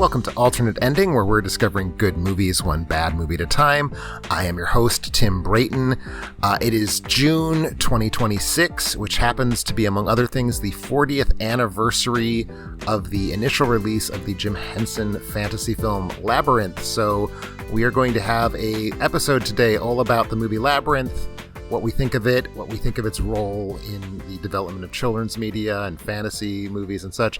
Welcome to Alternate Ending, where we're discovering good movies one bad movie at a time. I am your host, Tim Brayton. It is June 2026, which happens to be, among other things, the 40th anniversary of the initial release of the Jim Henson fantasy film Labyrinth. So we are going to have an episode today all about the movie Labyrinth, what we think of it, what we think of its role in the development of children's media and fantasy movies and such.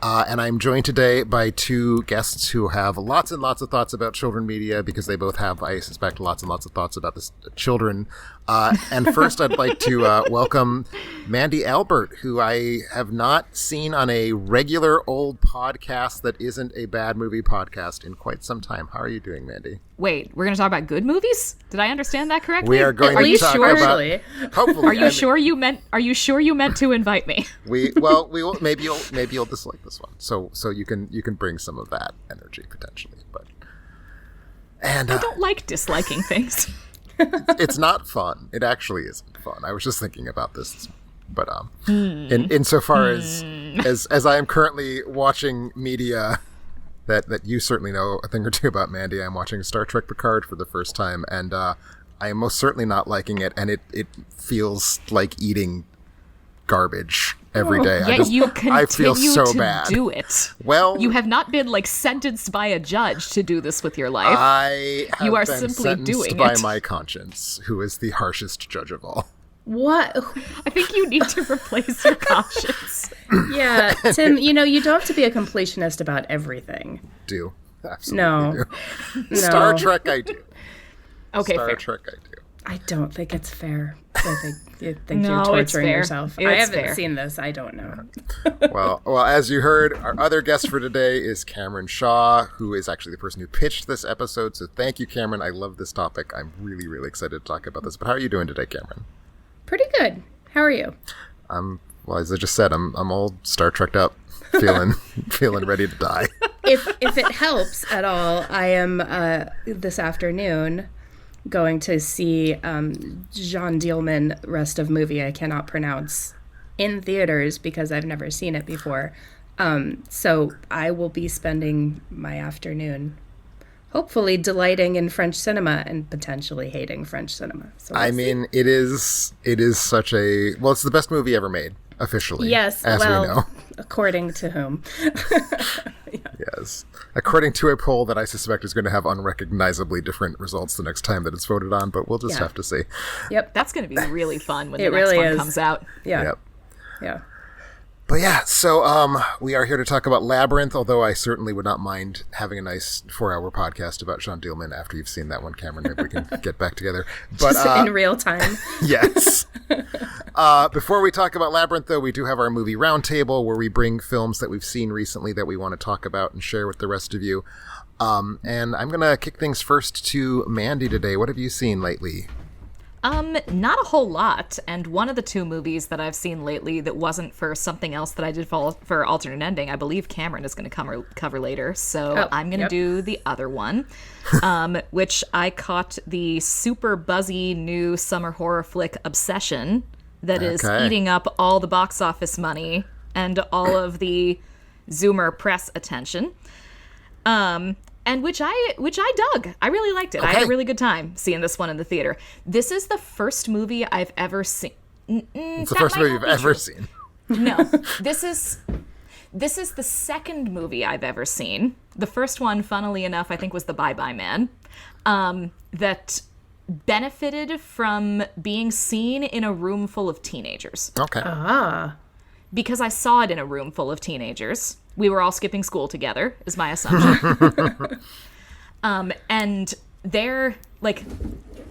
And I'm joined today by two guests who have lots and lots of thoughts about children media, because they both have, I suspect, lots and lots of thoughts about this children. And first, I'd like to welcome Mandy Albert, who I have not seen on a regular old podcast that isn't a bad movie podcast in quite some time. How are you doing, Mandy? Wait, we're going to talk about good movies? Did I understand that correctly? We are going to talk about. Hopefully, Are you sure you meant to invite me? We will. Maybe you'll dislike this one, so you can bring some of that energy potentially. I don't like disliking things. It's not fun. It actually isn't fun. I was just thinking about this, but insofar as I am currently watching media that you certainly know a thing or two about, Mandy, I'm watching Star Trek Picard for the first time, and I am most certainly not liking it, and it feels like eating garbage every day. I feel so bad. Do it. Well, you have not been sentenced by a judge to do this with your life. You are simply sentenced doing by it my conscience, who is the harshest judge of all. What? I think you need to replace your conscience. Yeah, Tim, you don't have to be a completionist about everything. Do. Absolutely do. No. Star Trek, I do. Okay, Star fair. Trek, I do. I don't think it's fair. I think No, you're it's torturing fair. yourself. It's I haven't fair. seen this. I don't know. Well, as you heard, our other guest for today is Cameron Shaw, who is actually the person who pitched this episode. So thank you, Cameron. I love this topic. I'm really, really excited to talk about this. But how are you doing today, Cameron? Pretty good. How are you? Well, as I just said, I'm all Star Trek'd up, feeling ready to die. If it helps at all, I am this afternoon going to see Jean Dielman, rest of movie I cannot pronounce, in theaters because I've never seen it before. So I will be spending my afternoon hopefully delighting in French cinema and potentially hating French cinema. So it is such a, well, it's the best movie ever made, officially. Yes, as we know. According to whom? Yes. According to a poll that I suspect is going to have unrecognizably different results the next time that it's voted on, but we'll just have to see. Yep. That's going to be really fun when It the next really one is. comes out. Yeah. Yep. Yeah. But yeah, so we are here to talk about Labyrinth, although I certainly would not mind having a nice 4-hour podcast about Jean Dielman after you've seen that one, Cameron. Maybe we can get back together. But Just in real time. Yes. Before we talk about Labyrinth, though, we do have our movie roundtable where we bring films that we've seen recently that we want to talk about and share with the rest of you. And I'm going to kick things first to Mandy today. What have you seen lately? Not a whole lot, and one of the two movies that I've seen lately that wasn't for something else that I did for Alternate Ending, I believe Cameron is going to cover later, so I'm going to do the other one, which I caught the super buzzy new summer horror flick Obsession that is eating up all the box office money and all of the Zoomer press attention. And which I dug. I really liked it. I had a really good time seeing this one in the theater. This is the first movie I've ever seen. It's the first movie you've ever seen. No, this is the second movie I've ever seen. The first one, funnily enough, I think was The Bye Bye Man, that benefited from being seen in a room full of teenagers. Okay. Because I saw it in a room full of teenagers. We were all skipping school together, is my assumption. And their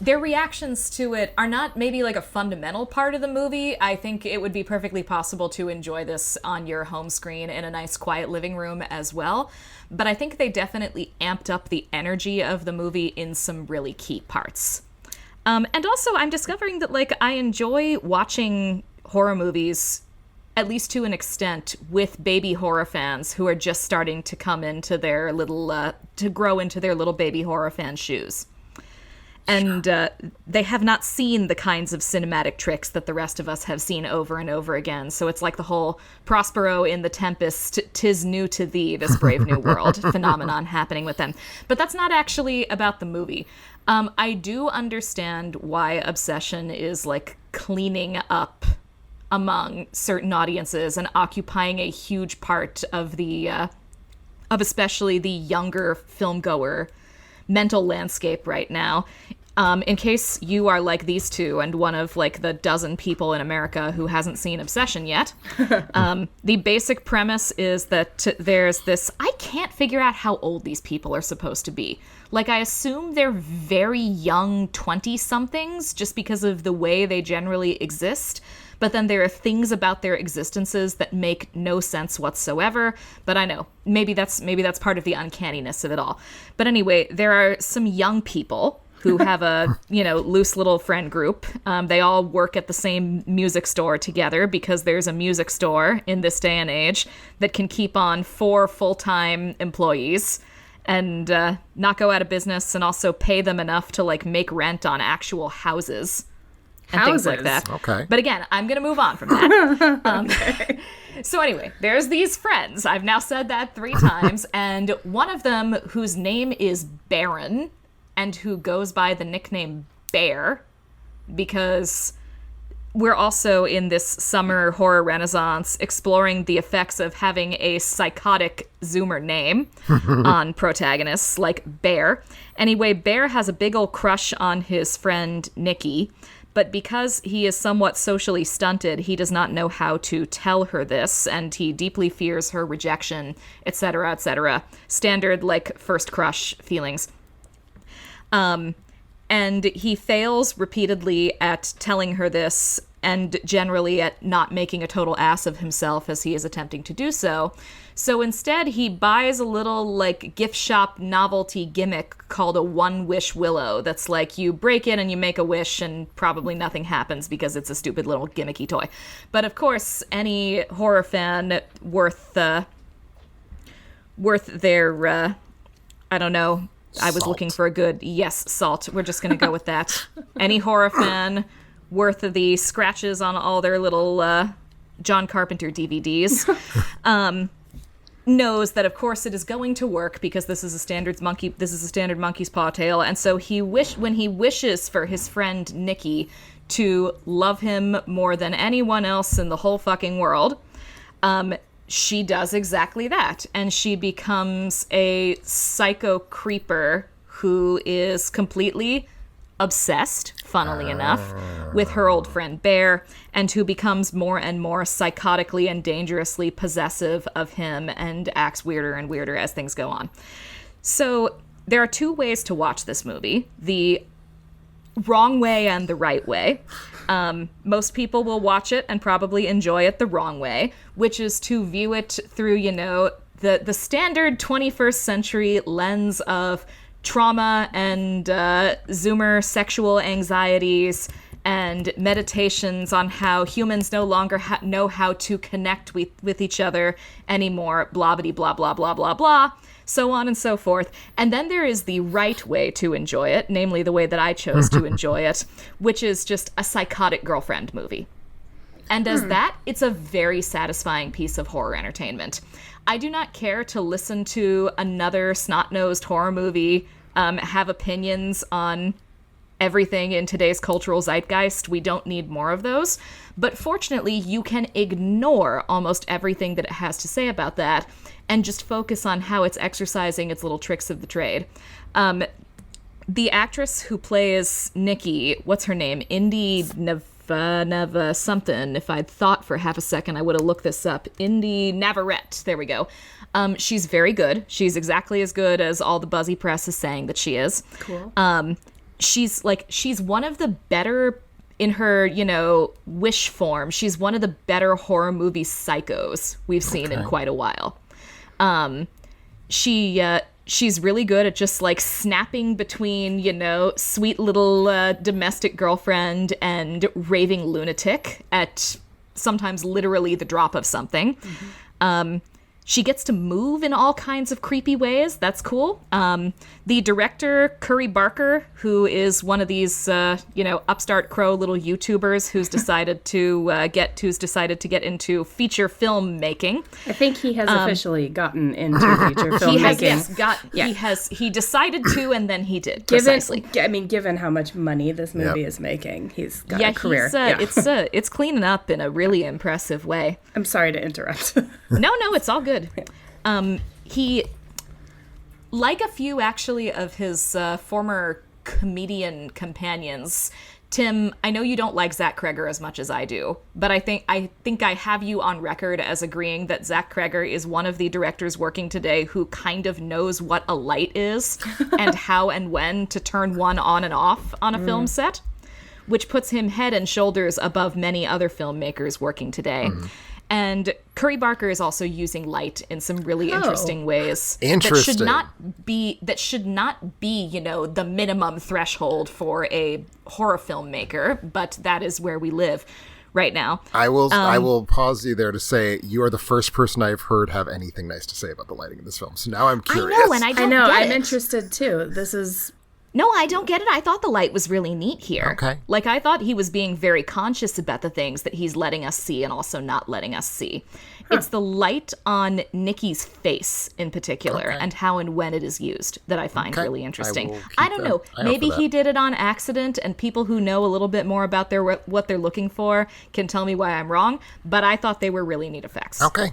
reactions to it are not maybe a fundamental part of the movie. I think it would be perfectly possible to enjoy this on your home screen in a nice quiet living room as well. But I think they definitely amped up the energy of the movie in some really key parts. And also, I'm discovering that I enjoy watching horror movies, at least to an extent, with baby horror fans who are just starting to come into their little, to grow into their little baby horror fan shoes. And they have not seen the kinds of cinematic tricks that the rest of us have seen over and over again. So it's like the whole Prospero in The Tempest, 'tis new to thee, this brave new world phenomenon happening with them. But that's not actually about the movie. I do understand why Obsession is like cleaning up among certain audiences and occupying a huge part of the, of especially the younger filmgoer mental landscape right now. In case you are like these two and one of like the dozen people in America who hasn't seen Obsession yet, the basic premise is that there's this, I can't figure out how old these people are supposed to be. Like, I assume they're very young 20-somethings just because of the way they generally exist. But then there are things about their existences that make no sense whatsoever. But I know, maybe that's part of the uncanniness of it all. But anyway, there are some young people who have a, loose little friend group. They all work at the same music store together because there's a music store in this day and age that can keep on 4 full-time employees and not go out of business, and also pay them enough to like make rent on actual houses. And things like that. Okay. But again, I'm going to move on from that. So anyway, there's these friends. I've now said that 3 times. And one of them, whose name is Baron, and who goes by the nickname Bear, because we're also in this summer horror renaissance exploring the effects of having a psychotic Zoomer name on protagonists like Bear. Anyway, Bear has a big old crush on his friend Nikki. But because he is somewhat socially stunted, he does not know how to tell her this, and he deeply fears her rejection, etc., etc. Standard, like, first crush feelings. And he fails repeatedly at telling her this, and generally at not making a total ass of himself as he is attempting to do so. So instead, he buys a little, like, gift shop novelty gimmick called a one-wish willow that's like, you break it and you make a wish and probably nothing happens because it's a stupid little gimmicky toy. But of course, any horror fan worth their, I don't know, I was looking for a good, yes, salt. We're just going to go with that. Any horror fan worth the scratches on all their little John Carpenter DVDs knows that, of course, it is going to work because this is a standard monkey's paw tale. And so when he wishes for his friend Nikki to love him more than anyone else in the whole fucking world, she does exactly that. And she becomes a psycho creeper who is completely obsessed, funnily enough, with her old friend Bear, and who becomes more and more psychotically and dangerously possessive of him and acts weirder and weirder as things go on. So there are 2 ways to watch this movie: the wrong way and the right way. Most people will watch it and probably enjoy it the wrong way, which is to view it through, the standard 21st century lens of trauma and Zoomer sexual anxieties and meditations on how humans no longer know how to connect with each other anymore, blah, blah, blah, blah, blah, blah, blah, so on and so forth. And then there is the right way to enjoy it, namely the way that I chose to enjoy it, which is just a psychotic girlfriend movie. And as that, it's a very satisfying piece of horror entertainment. I do not care to listen to another snot-nosed horror movie have opinions on everything in today's cultural zeitgeist. We don't need more of those. But fortunately, you can ignore almost everything that it has to say about that and just focus on how it's exercising its little tricks of the trade. The actress who plays Nikki, what's her name? Indy Neva something. If I'd thought for half a second, I would have looked this up. Indy Navarrete. There we go. She's very good. She's exactly as good as all the buzzy press is saying that she is. Cool. She's one of the better, in her, wish form, she's one of the better horror movie psychos we've seen in quite a while. She's really good at just like snapping between, sweet little domestic girlfriend and raving lunatic at sometimes literally the drop of something. Mm-hmm. She gets to move in all kinds of creepy ways. That's cool. The director, Curry Barker, who is one of these, upstart crow little YouTubers who's decided to get into feature film making. I think he has officially gotten into feature film making. He decided to, and then he did. Given how much money this movie is making, he's got a career. It's cleaning up in a really impressive way. I'm sorry to interrupt. No, it's all good. He, like a few actually of his former comedian companions, Tim, I know you don't like Zach Cregger as much as I do, but I think I have you on record as agreeing that Zach Cregger is one of the directors working today who kind of knows what a light is and how and when to turn one on and off on a film set, which puts him head and shoulders above many other filmmakers working today. And Curry Barker is also using light in some really interesting ways. Interesting. That should not be, the minimum threshold for a horror filmmaker, but that is where we live right now. I will pause you there to say you are the first person I've heard have anything nice to say about the lighting in this film. So now I'm curious. I know, and I don't get it. I'm interested too. This is... No, I don't get it. I thought the light was really neat here. Okay. Like, I thought he was being very conscious about the things that he's letting us see and also not letting us see. It's the light on Nikki's face in particular and how and when it is used that I find really interesting. I don't know. Maybe he did it on accident, and people who know a little bit more about what they're looking for can tell me why I'm wrong, but I thought they were really neat effects. Okay.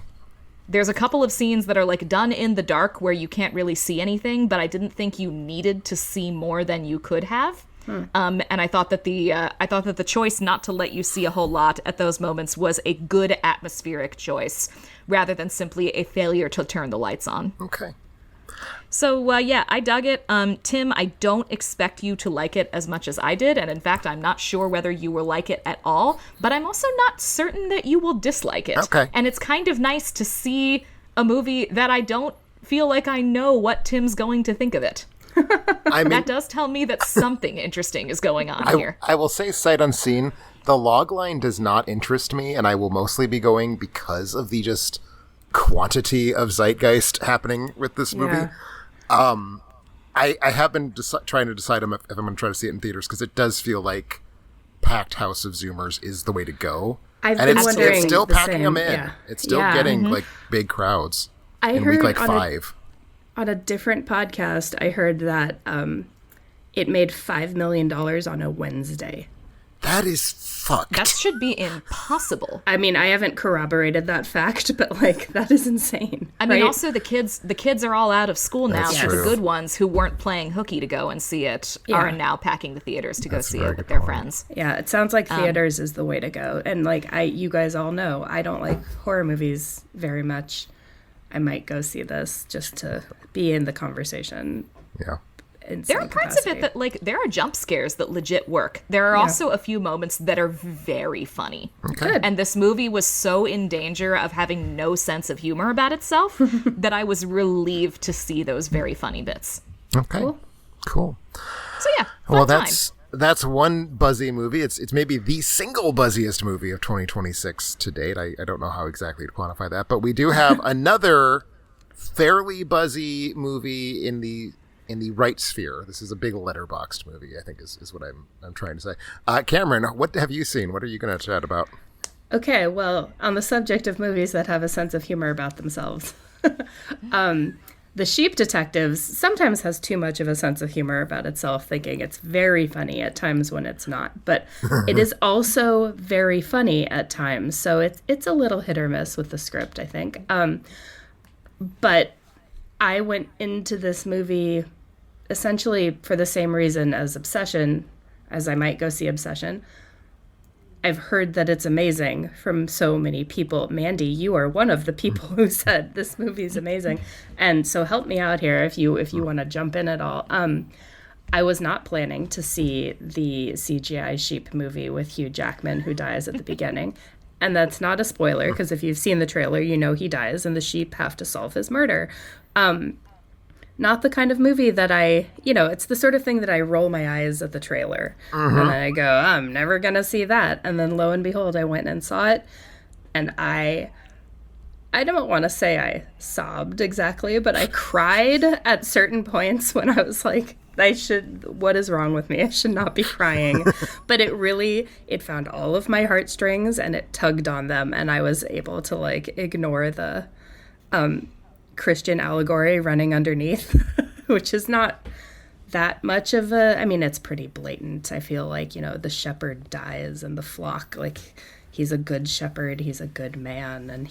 There's a couple of scenes that are like done in the dark where you can't really see anything, but I didn't think you needed to see more than you could have. And I thought that the choice not to let you see a whole lot at those moments was a good atmospheric choice, rather than simply a failure to turn the lights on. Okay. So, I dug it. Tim, I don't expect you to like it as much as I did, and in fact, I'm not sure whether you will like it at all, but I'm also not certain that you will dislike it. Okay. And it's kind of nice to see a movie that I don't feel like I know what Tim's going to think of it. That does tell me that something interesting is going on here. I will say, sight unseen, the logline does not interest me, and I will mostly be going because of the just quantity of zeitgeist happening with this movie. I have been trying to decide if I'm going to try to see it in theaters, because it does feel like packed house of Zoomers is the way to go. It's still packing them in. Yeah. It's still getting like big crowds in week like 5. On a different podcast, I heard that it made $5 million on a Wednesday. That is fucked. That should be impossible. I mean, I haven't corroborated that fact, but that is insane. I mean, also the kids are all out of school now, so true. the good ones who weren't playing hooky to go and see it are now packing the theaters to go see it with their friends. Yeah, it sounds like theaters is the way to go. And you guys all know, I don't like horror movies very much. I might go see this just to be in the conversation. Yeah. There are parts of it that, there are jump scares that legit work. There are also a few moments that are very funny. Okay. And this movie was so in danger of having no sense of humor about itself that I was relieved to see those very funny bits. Okay. Cool. So yeah, fun time. That's one buzzy movie. It's maybe the single buzziest movie of 2026 to date. I don't know how exactly to quantify that, but we do have another fairly buzzy movie in the right sphere. This is a big letterboxed movie, I think is what I'm trying to say. Cameron, what have you seen? What are you going to chat about? Okay, well, on the subject of movies that have a sense of humor about themselves, The Sheep Detectives sometimes has too much of a sense of humor about itself, thinking it's very funny at times when it's not. But it is also very funny at times, so it's a little hit or miss with the script, I think. But I went into this movie essentially for the same reason as Obsession, as I might go see Obsession. I've heard that it's amazing from so many people. Mandy, you are one of the people who said this movie is amazing. And so help me out here if you want to jump in at all. I was not planning to see the CGI sheep movie with Hugh Jackman, who dies at the beginning. And that's not a spoiler, because if you've seen the trailer, you know he dies and the sheep have to solve his murder. Not the kind of movie that it's the sort of thing that I roll my eyes at the trailer. And then I go, I'm never going to see that. And then lo and behold, I went and saw it. And I I don't want to say I sobbed exactly, but I cried at certain points when I was like, what is wrong with me? I should not be crying. But it found all of my heartstrings and it tugged on them. And I was able to like ignore the Christian allegory running underneath, which is not that much of it's pretty blatant. I feel like, the shepherd dies and the flock, like he's a good shepherd, he's a good man, and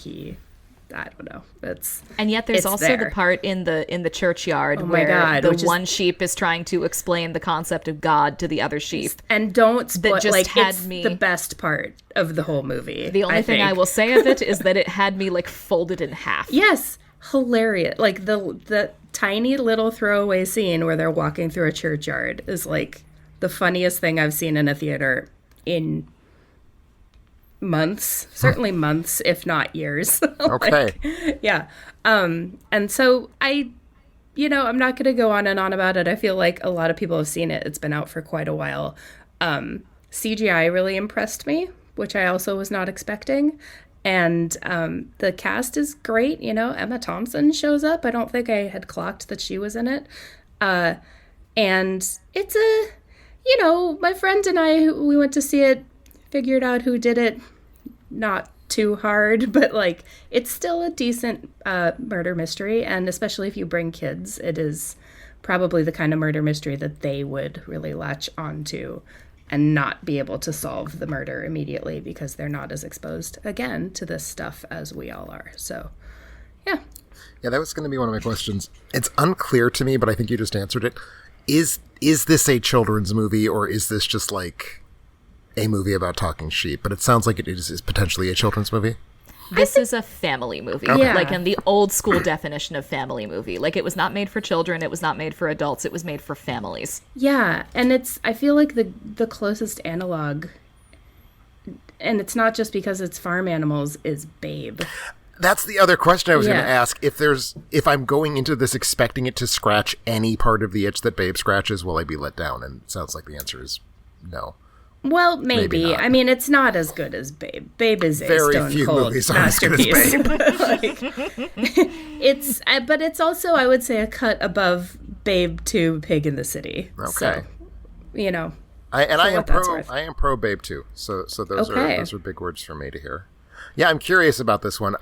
I don't know. And yet there's also there. The part in the churchyard where one sheep is trying to explain the concept of God to the other sheep. And don't spoil, it's the best part of the whole movie. The only thing I will say of it is that it had me like folded in half. Yes. Hilarious. Like the tiny little throwaway scene where they're walking through a churchyard is like the funniest thing I've seen in a theater in months, certainly months, if not years. Okay. Yeah. And so I'm not going to go on and on about it. I feel like a lot of people have seen it. It's been out for quite a while. CGI really impressed me, which I also was not expecting. And the cast is great. Emma Thompson shows up. I don't think I had clocked that she was in it. And it's my friend and I, we went to see it, figured out who did it. Not too hard, but like it's still a decent murder mystery. And especially if you bring kids, it is probably the kind of murder mystery that they would really latch onto and not be able to solve the murder immediately because they're not as exposed, again, to this stuff as we all are. So, yeah. Yeah, that was going to be one of my questions. It's unclear to me, but I think you just answered it. Is this a children's movie, or is this just like a movie about talking sheep? But it sounds like it is potentially a children's movie. This is a family movie, okay. Like in the old school definition of family movie. Like it was not made for children, it was not made for adults, it was made for families. Yeah, and I feel like the closest analog, and it's not just because it's farm animals, is Babe. That's the other question I was going to ask. If I'm going into this expecting it to scratch any part of the itch that Babe scratches, will I be let down? And it sounds like the answer is no. Well, maybe. I mean, it's not as good as Babe. Babe is a very few stone-cold movies are as good as Babe. But it's also, I would say, a cut above Babe to Pig in the City. Okay. So, I am pro Babe too. So those are big words for me to hear. Yeah, I'm curious about this one.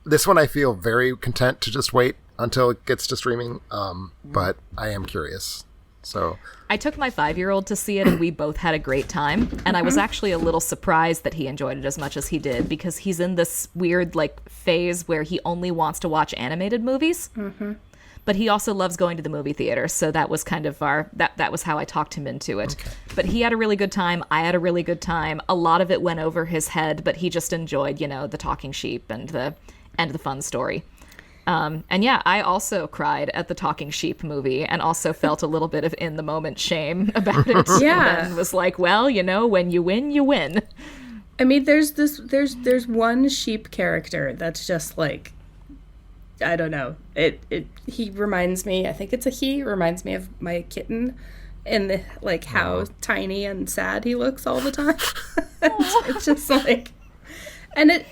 This one I feel very content to just wait until it gets to streaming. But I am curious. So I took my 5-year-old to see it, and we both had a great time. And I was actually a little surprised that he enjoyed it as much as he did, because he's in this weird phase where he only wants to watch animated movies. Mm-hmm. But he also loves going to the movie theater, so that was kind of that was how I talked him into it. Okay. But he had a really good time. I had a really good time. A lot of it went over his head, but he just enjoyed, the talking sheep and the fun story. And yeah, I also cried at the Talking Sheep movie and also felt a little bit of in the moment shame about it. Yeah. And was like, well, when you win, you win. I mean, there's one sheep character that's just like, I don't know. He reminds me, I think it's a he, reminds me of my kitten and the how tiny and sad he looks all the time. It's just like, and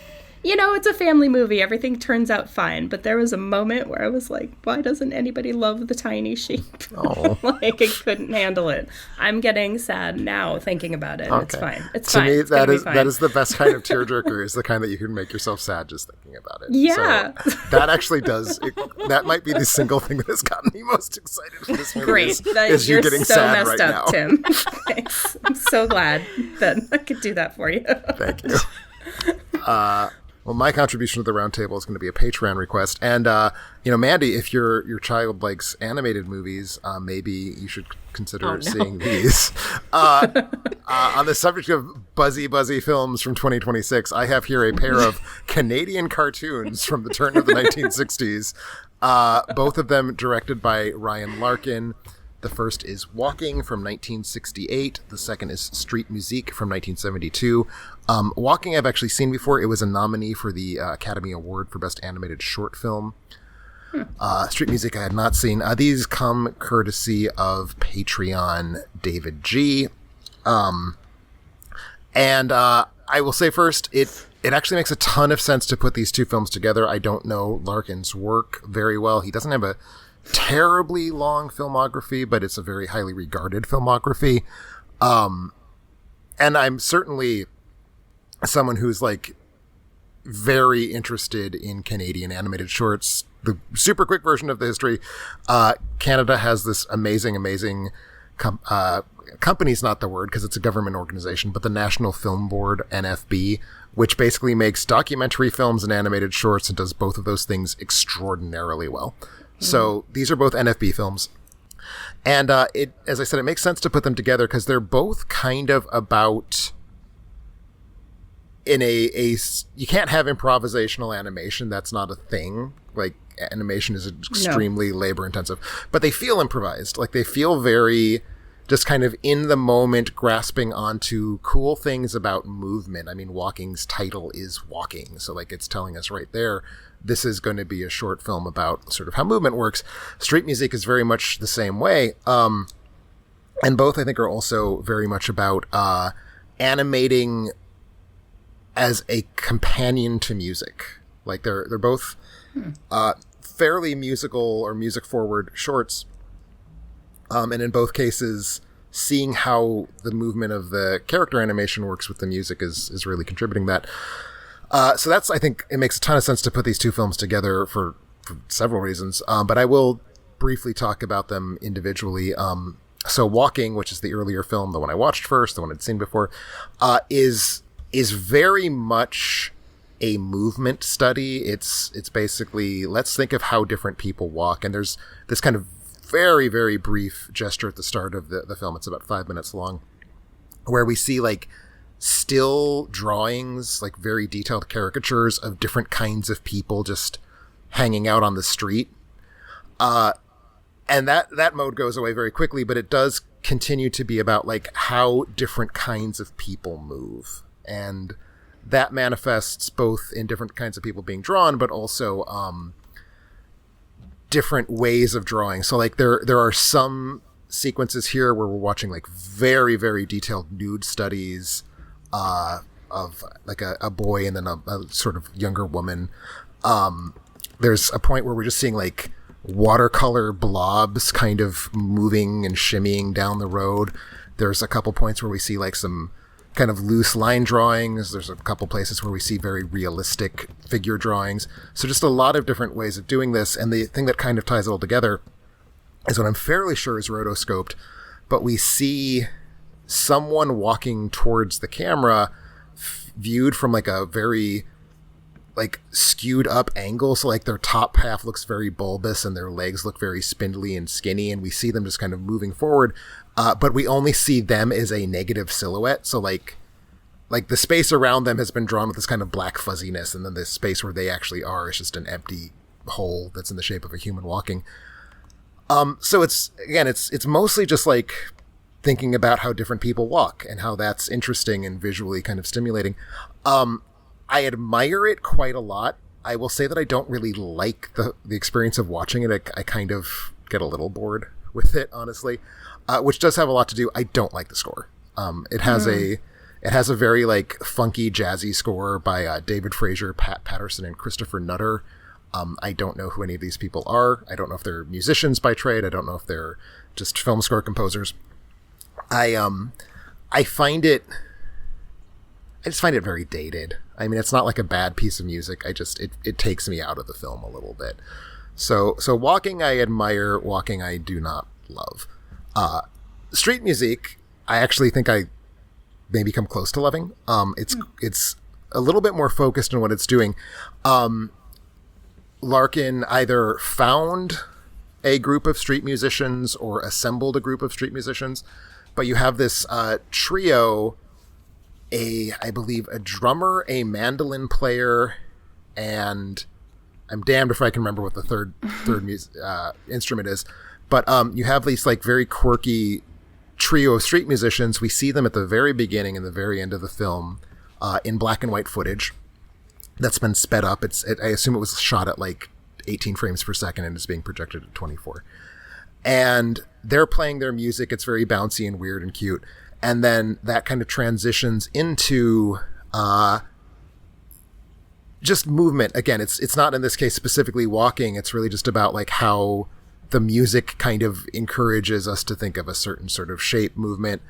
it's a family movie. Everything turns out fine. But there was a moment where I was like, why doesn't anybody love the tiny sheep? Oh. I couldn't handle it. I'm getting sad now thinking about it. Okay. It's fine. It's to fine. To me, that is the best kind of tearjerker, is the kind that you can make yourself sad just thinking about it. Yeah. So that actually does. That might be the single thing that has gotten me most excited for this movie. Great. Is you getting so sad messed right up, now. Tim. Thanks. I'm so glad that I could do that for you. Thank you. Well, my contribution to the roundtable is going to be a Patreon request. And, Mandy, if your child likes animated movies, maybe you should consider seeing these. On the subject of buzzy films from 2026, I have here a pair of Canadian cartoons from the turn of the 1960s, both of them directed by Ryan Larkin. The first is Walking from 1968. The second is Street Musique from 1972. Walking I've actually seen before. It was a nominee for the Academy Award for Best Animated Short Film. Street Musique I had not seen. These come courtesy of Patreon David G. And I will say first, it it actually makes a ton of sense to put these two films together. I don't know Larkin's work very well. He doesn't have a terribly long filmography, but it's a very highly regarded filmography. And I'm certainly someone who's like very interested in Canadian animated shorts. The super quick version of the history, Canada has this amazing company's not the word because it's a government organization, but the National Film Board, NFB, which basically makes documentary films and animated shorts and does both of those things extraordinarily well. So these are both NFB films. And as I said, it makes sense to put them together because they're both kind of about you can't have improvisational animation. That's not a thing. Like, animation is extremely labor intensive, but they feel improvised. Like, they feel very just kind of in the moment, grasping onto cool things about movement. I mean, Walking's title is Walking. So like, it's telling us right there, this is going to be a short film about sort of how movement works. Street Music is very much the same way. And both I think are also very much about, animating as a companion to music. Like they're both fairly musical or music forward shorts. And in both cases, seeing how the movement of the character animation works with the music is really contributing that. So that's, I think it makes a ton of sense to put these two films together for several reasons. But I will briefly talk about them individually. So Walking, which is the earlier film, the one I watched first, the one I'd seen before, is very much a movement study. It's basically, let's think of how different people walk. And there's this kind of very, very brief gesture at the start of the film. It's about 5 minutes long, where we see like still drawings, like very detailed caricatures of different kinds of people just hanging out on the street. And that mode goes away very quickly, but it does continue to be about like how different kinds of people move. And that manifests both in different kinds of people being drawn, but also different ways of drawing. So like there are some sequences here where we're watching like very, very detailed nude studies of like a boy and then a sort of younger woman. There's a point where we're just seeing like watercolor blobs kind of moving and shimmying down the road. There's a couple points where we see like some kind of loose line drawings. There's a couple places where we see very realistic figure drawings. So just a lot of different ways of doing this. And the thing that kind of ties it all together is what I'm fairly sure is rotoscoped, but we see someone walking towards the camera viewed from like a very like skewed up angle. So like their top half looks very bulbous and their legs look very spindly and skinny. And we see them just kind of moving forward. But we only see them as a negative silhouette. So like the space around them has been drawn with this kind of black fuzziness. And then the space where they actually are is just an empty hole that's in the shape of a human walking. So it's mostly just like thinking about how different people walk and how that's interesting and visually kind of stimulating. I admire it quite a lot. I will say that I don't really like the experience of watching it. I kind of get a little bored with it, honestly. Which does have a lot to do. I don't like the score. It has a very like funky jazzy score by David Fraser, Pat Patterson, and Christopher Nutter. I don't know who any of these people are. I don't know if they're musicians by trade. I don't know if they're just film score composers. I just find it very dated. I mean, it's not like a bad piece of music. It takes me out of the film a little bit. So Walking I admire, Walking I do not love. Street Music, I actually think I maybe come close to loving. It's a little bit more focused on what it's doing. Larkin either found a group of street musicians or assembled a group of street musicians, but you have this trio, I believe a drummer, a mandolin player, and I'm damned if I can remember what the third instrument is. But you have these like very quirky trio of street musicians. We see them at the very beginning and the very end of the film in black and white footage that's been sped up. I assume it was shot at like 18 frames per second and is being projected at 24. And they're playing their music. It's very bouncy and weird and cute. And then that kind of transitions into just movement. Again, it's not in this case specifically walking. It's really just about like how the music kind of encourages us to think of a certain sort of shape, movement.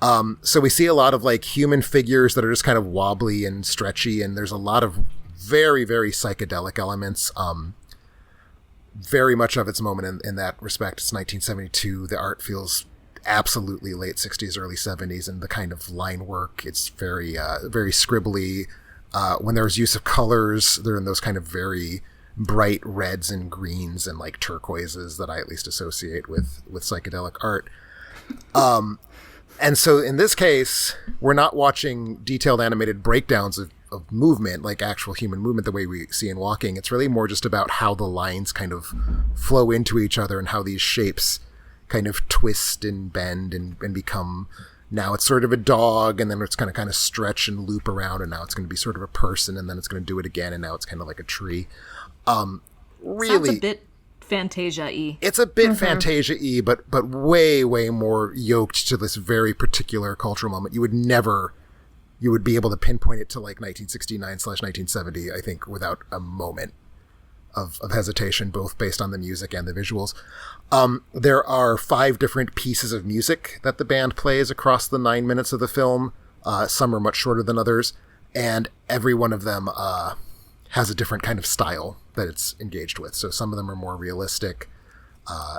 So we see a lot of like human figures that are just kind of wobbly and stretchy, and there's a lot of very, very psychedelic elements. Very much of its moment in that respect. It's 1972. The art feels absolutely late 60s, early 70s, and the kind of line work, it's very, very scribbly. When there's use of colors, they're in those kind of very bright reds and greens and like turquoises that I at least associate with psychedelic art. And so in this case, we're not watching detailed animated breakdowns of movement, like actual human movement, the way we see in walking. It's really more just about how the lines kind of flow into each other and how these shapes kind of twist and bend and become, now it's sort of a dog, and then it's going to kind of stretch and loop around, and now it's going to be sort of a person, and then it's going to do it again, and now it's kind of like a tree. Really, sounds a bit Fantasia-y. It's a bit Fantasia-y, but way, way more yoked to this very particular cultural moment. You would be able to pinpoint it to like 1969/1970, I think, without a moment of hesitation, both based on the music and the visuals. There are 5 different pieces of music that the band plays across the 9 minutes of the film. Some are much shorter than others, and every one of them has a different kind of style that it's engaged with. So some of them are more realistic.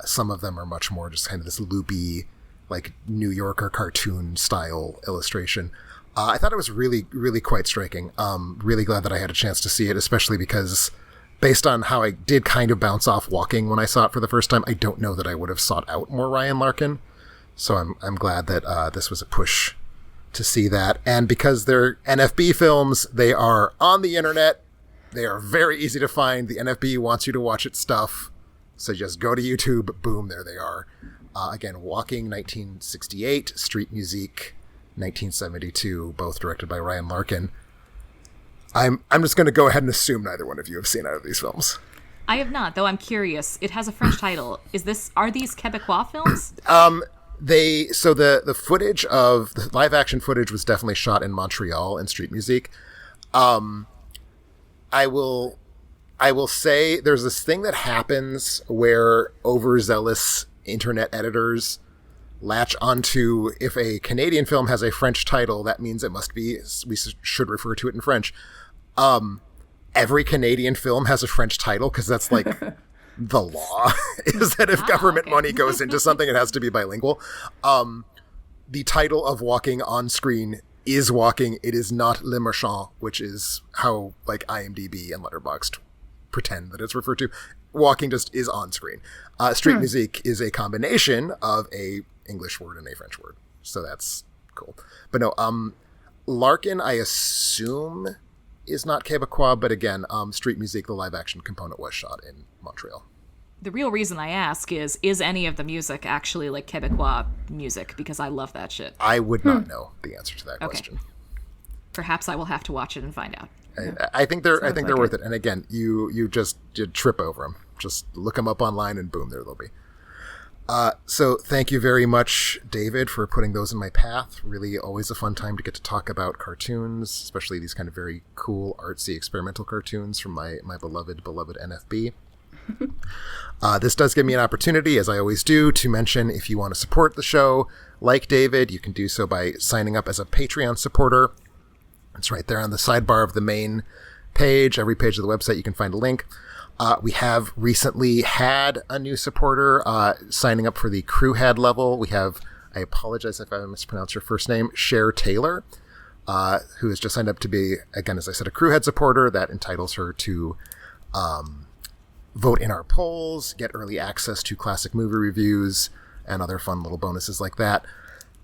Some of them are much more just kind of this loopy, like New Yorker cartoon style illustration. I thought it was really, really quite striking. Really glad that I had a chance to see it, especially because based on how I did kind of bounce off walking when I saw it for the first time, I don't know that I would have sought out more Ryan Larkin. So I'm glad that this was a push to see that. And because they're NFB films, they are on the internet. They are very easy to find. The NFB wants you to watch its stuff. So just go to YouTube. Boom, there they are. Again, Walking, 1968, Street Musique, 1972, both directed by Ryan Larkin. I'm just going to go ahead and assume neither one of you have seen either of these films. I have not, though I'm curious. It has a French title. Are these Quebecois films? The footage of the live action footage was definitely shot in Montreal in Street Musique. I will say there's this thing that happens where overzealous internet editors latch onto, if a Canadian film has a French title, that means it must be, we should refer to it in French. Every Canadian film has a French title because that's like the law, is that if government money goes into something, it has to be bilingual. The title of Walking on screen is Walking. It is not Le Marchand, which is how like IMDb and Letterboxd pretend that it's referred to. Walking just is on screen. Street Musique is a combination of a English word and a French word, so that's cool. But no, Larkin, I assume, is not Quebecois, but again, Street Musique, the live action component, was shot in Montreal. The real reason I ask is any of the music actually like Quebecois music? Because I love that shit. I would not know the answer to that question. Perhaps I will have to watch it and find out. I think they're worth it. And again, you just did trip over them. Just look them up online and boom, there they'll be. So thank you very much, David, for putting those in my path. Really always a fun time to get to talk about cartoons, especially these kind of very cool, artsy, experimental cartoons from my beloved NFB. This does give me an opportunity, as I always do, to mention if you want to support the show, like David, you can do so by signing up as a Patreon supporter. It's right there on the sidebar of the main page. Every page of the website, you can find a link. We have recently had a new supporter signing up for the crewhead level. We have, I apologize if I mispronounced your first name, Cher Taylor, who has just signed up to be, again, as I said, a crewhead supporter. That entitles her to vote in our polls, get early access to classic movie reviews, and other fun little bonuses like that.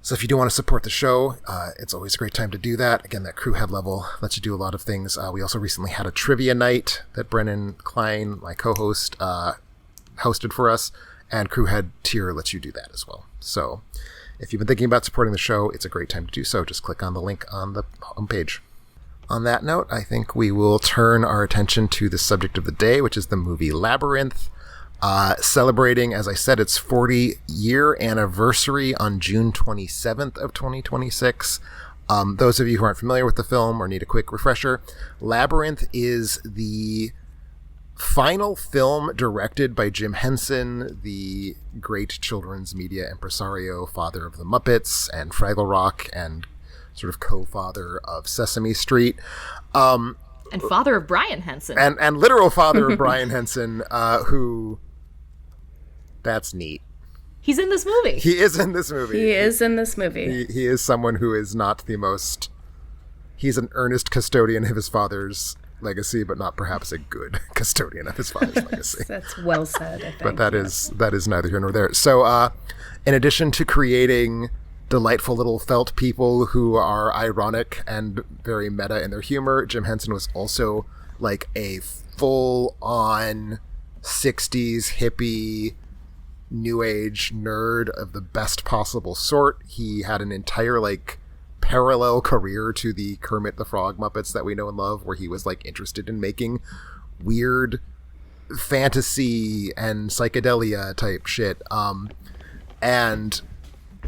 So if you do want to support the show, it's always a great time to do that. Again, that crewhead level lets you do a lot of things. We also recently had a trivia night that Brennan Klein, my co-host, hosted for us, and crewhead tier lets you do that as well. So if you've been thinking about supporting the show, it's a great time to do so. Just click on the link on the homepage. On that note, I think we will turn our attention to the subject of the day, which is the movie Labyrinth. Celebrating, as I said, its 40-year anniversary on June 27th of 2026. Those of you who aren't familiar with the film or need a quick refresher, Labyrinth is the final film directed by Jim Henson, the great children's media impresario, father of the Muppets and Fraggle Rock, and sort of co-father of Sesame Street. And father of Brian Henson. And literal father of Brian Henson, who... That's neat. He's in this movie. He is in this movie. He is in this movie. He is someone who is not the most... He's an earnest custodian of his father's legacy, but not perhaps a good custodian of his father's legacy. That's well said, I think. But that is neither here nor there. So in addition to creating delightful little felt people who are ironic and very meta in their humor, Jim Henson was also like a full-on 60s hippie new age nerd of the best possible sort. He had an entire like parallel career to the Kermit the Frog Muppets that we know and love, where he was like interested in making weird fantasy and psychedelia type shit. And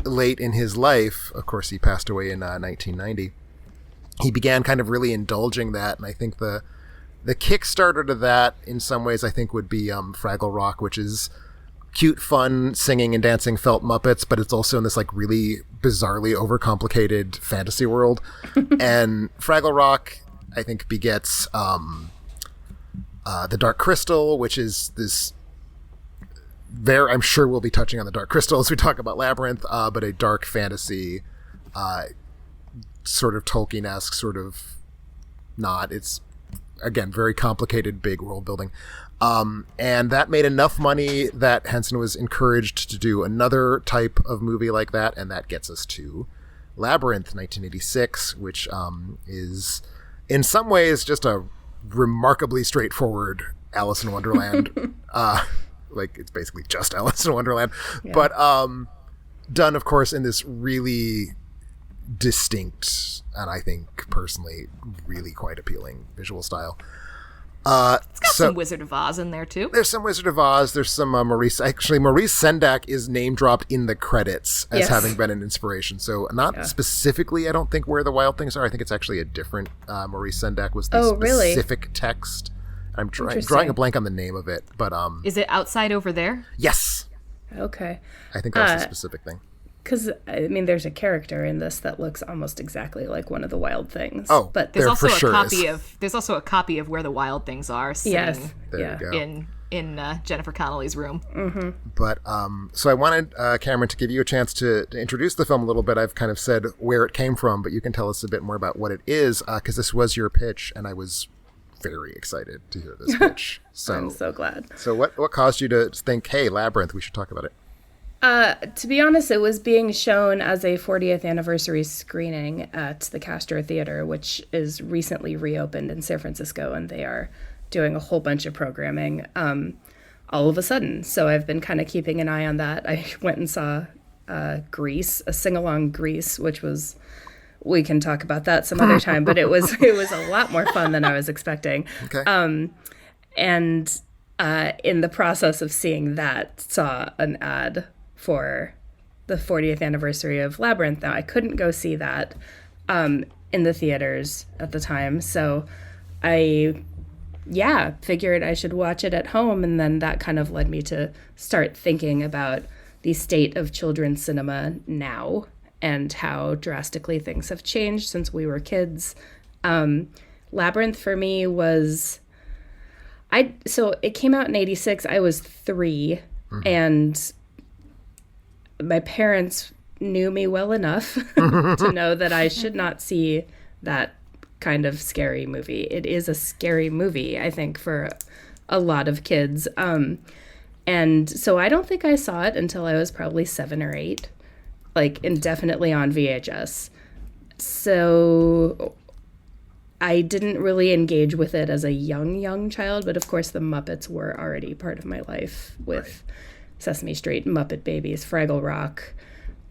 late in his life, of course, he passed away in 1990. He began kind of really indulging that, and I think the Kickstarter to that, in some ways, I think would be Fraggle Rock, which is cute, fun, singing and dancing felt Muppets, but it's also in this like really bizarrely overcomplicated fantasy world. And Fraggle Rock, I think, begets The Dark Crystal, which is this I'm sure we'll be touching on The Dark Crystal as we talk about Labyrinth, but a dark fantasy, sort of Tolkien-esque, sort of not. It's, again, very complicated, big world building. And that made enough money that Henson was encouraged to do another type of movie like that, and that gets us to Labyrinth, 1986, which is in some ways just a remarkably straightforward Alice in Wonderland. Like, it's basically just Alice in Wonderland. Yeah. But done, of course, in this really distinct, and I think personally really quite appealing visual style. It's got some Wizard of Oz in there, too. There's some Wizard of Oz. There's some Maurice. Actually, Maurice Sendak is name-dropped in the credits as having been an inspiration. So not specifically, I don't think, Where the Wild Things Are. I think it's actually a different Maurice Sendak was the specific text. I'm drawing a blank on the name of it. But is it Outside Over There? Yes. Okay. I think that's a specific thing. Because, I mean, there's a character in this that looks almost exactly like one of the Wild Things. Oh, but there's also a copy of Where the Wild Things Are sitting in Jennifer Connelly's room. Mm-hmm. But so I wanted Cameron to give you a chance to introduce the film a little bit. I've kind of said where it came from, but you can tell us a bit more about what it is, because this was your pitch, and I was very excited to hear this pitch. So I'm so glad. So what caused you to think, hey, Labyrinth, we should talk about it? To be honest, it was being shown as a 40th anniversary screening at the Castro Theater, which is recently reopened in San Francisco, and they are doing a whole bunch of programming all of a sudden. So I've been kind of keeping an eye on that. I went and saw Grease, a sing-along Grease, which was, we can talk about that some other time, but it was a lot more fun than I was expecting. Okay. And in the process of seeing that, saw an ad for the 40th anniversary of Labyrinth. Now, I couldn't go see that in the theaters at the time, so I figured I should watch it at home, and then that kind of led me to start thinking about the state of children's cinema now and how drastically things have changed since we were kids. Labyrinth for me was... So it came out in 86. I was 3, and my parents knew me well enough to know that I should not see that kind of scary movie. It is a scary movie, I think, for a lot of kids. And so I don't think I saw it until I was probably 7 or 8, like indefinitely on VHS. So I didn't really engage with it as a young child, but of course the Muppets were already part of my life with Sesame Street, Muppet Babies, Fraggle Rock.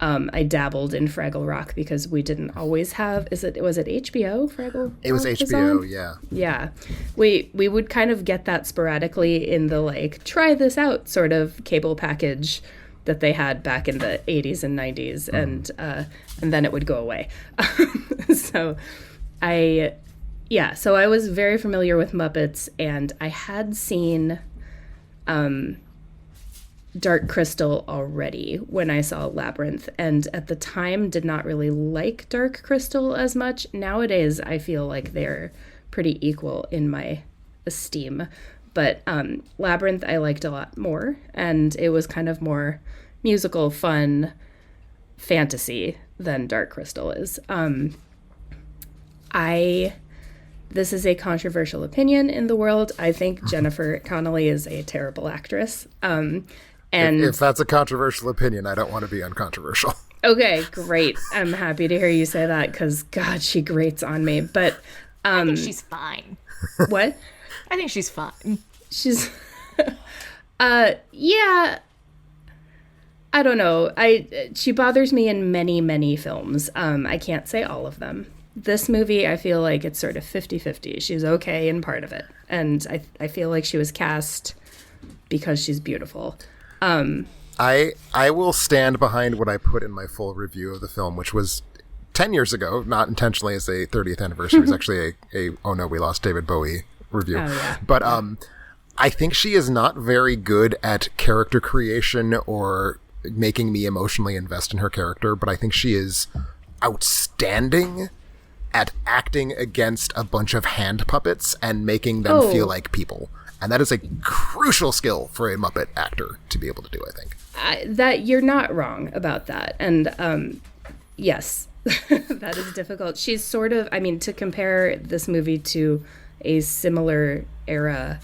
I dabbled in Fraggle Rock because we didn't always have, was it HBO Fraggle Rock? It was HBO, yeah. Yeah. We would kind of get that sporadically in the like, try this out sort of cable package that they had back in the 80s and 90s, and then it would go away. So I was very familiar with Muppets, and I had seen Dark Crystal already when I saw Labyrinth, and at the time did not really like Dark Crystal as much. Nowadays, I feel like they're pretty equal in my esteem. But Labyrinth I liked a lot more, and it was kind of more musical, fun fantasy than Dark Crystal is. This is a controversial opinion in the world. I think Jennifer Connelly is a terrible actress. And if that's a controversial opinion, I don't want to be uncontroversial. Okay, great. I'm happy to hear you say that, because, God, she grates on me. But I think she's fine. What? I think she's fine. She's, yeah, I don't know. She bothers me in many, many films. I can't say all of them. This movie, I feel like it's sort of 50-50. She's okay in part of it. And I feel like she was cast because she's beautiful. I will stand behind what I put in my full review of the film, which was 10 years ago, not intentionally as a 30th anniversary. It was actually a oh no, we lost David Bowie review. Oh, yeah. But I think she is not very good at character creation or making me emotionally invest in her character, but I think she is outstanding at acting against a bunch of hand puppets and making them feel like people. And that is a crucial skill for a Muppet actor to be able to do, I think. That you're not wrong about that. And yes, that is difficult. She's sort of, I mean, to compare this movie to a similar era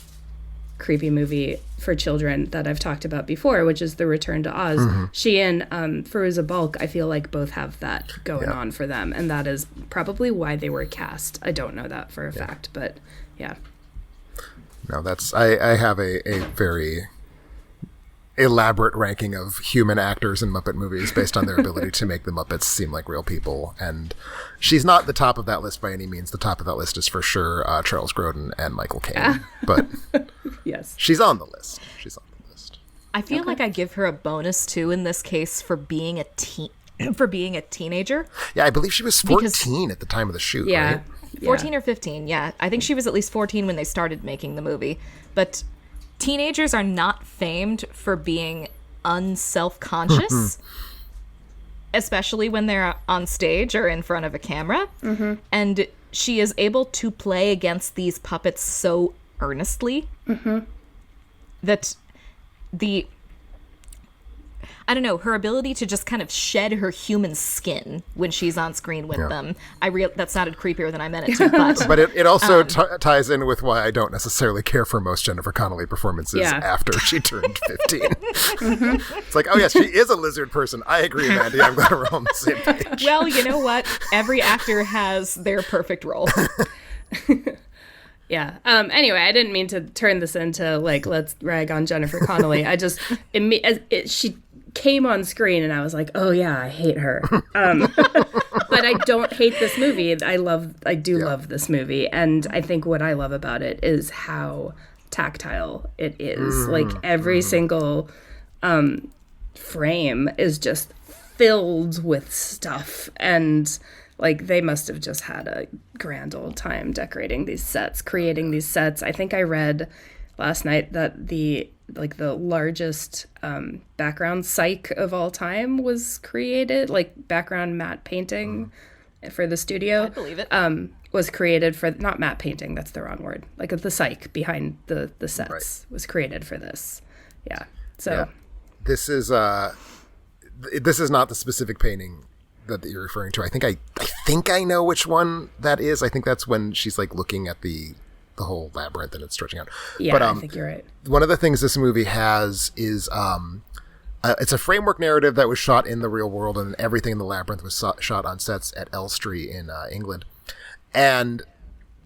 creepy movie for children that I've talked about before, which is The Return to Oz. Mm-hmm. She and Fairuza Balk, I feel like both have that going on for them, and that is probably why they were cast. I don't know that for a fact, but yeah. No, that's I have a very elaborate ranking of human actors in Muppet movies based on their ability to make the Muppets seem like real people, and she's not the top of that list by any means. The top of that list is for sure Charles Grodin and Michael Caine, but yes, she's on the list. I feel like I give her a bonus too in this case for being a teenager. Yeah, I believe she was 14 at the time of the shoot, right? 14 or 15, yeah. I think she was at least 14 when they started making the movie. But teenagers are not famed for being unself-conscious, especially when they're on stage or in front of a camera. Mm-hmm. And she is able to play against these puppets so earnestly that I don't know, her ability to just kind of shed her human skin when she's on screen with them. That sounded creepier than I meant it to, but... But it also ties in with why I don't necessarily care for most Jennifer Connelly performances after she turned 15. It's like, oh yes, she is a lizard person. I agree, Mandy. I'm glad we're on the same page. Well, you know what? Every actor has their perfect role. Yeah. Anyway, I didn't mean to turn this into, like, let's rag on Jennifer Connelly. I just... she came on screen and I was like, oh yeah, I hate her. But I don't hate this movie. I do love this movie. And I think what I love about it is how tactile it is. Like, every single frame is just filled with stuff. And... like, they must have just had a grand old time decorating these sets, creating these sets. I think I read last night that the largest background cyc of all time was created, like background matte painting for the studio. I believe it. Was created for, not matte painting, that's the wrong word. Like, the cyc behind the sets was created for this. Yeah. So. Yeah. This is not the specific painting that you're referring to. I think I know which one that is. I think that's when she's like looking at the whole labyrinth and it's stretching out. Yeah, but, I think you're right. One of the things this movie has is it's a framework narrative that was shot in the real world, and everything in the labyrinth was shot on sets at Elstree in England. And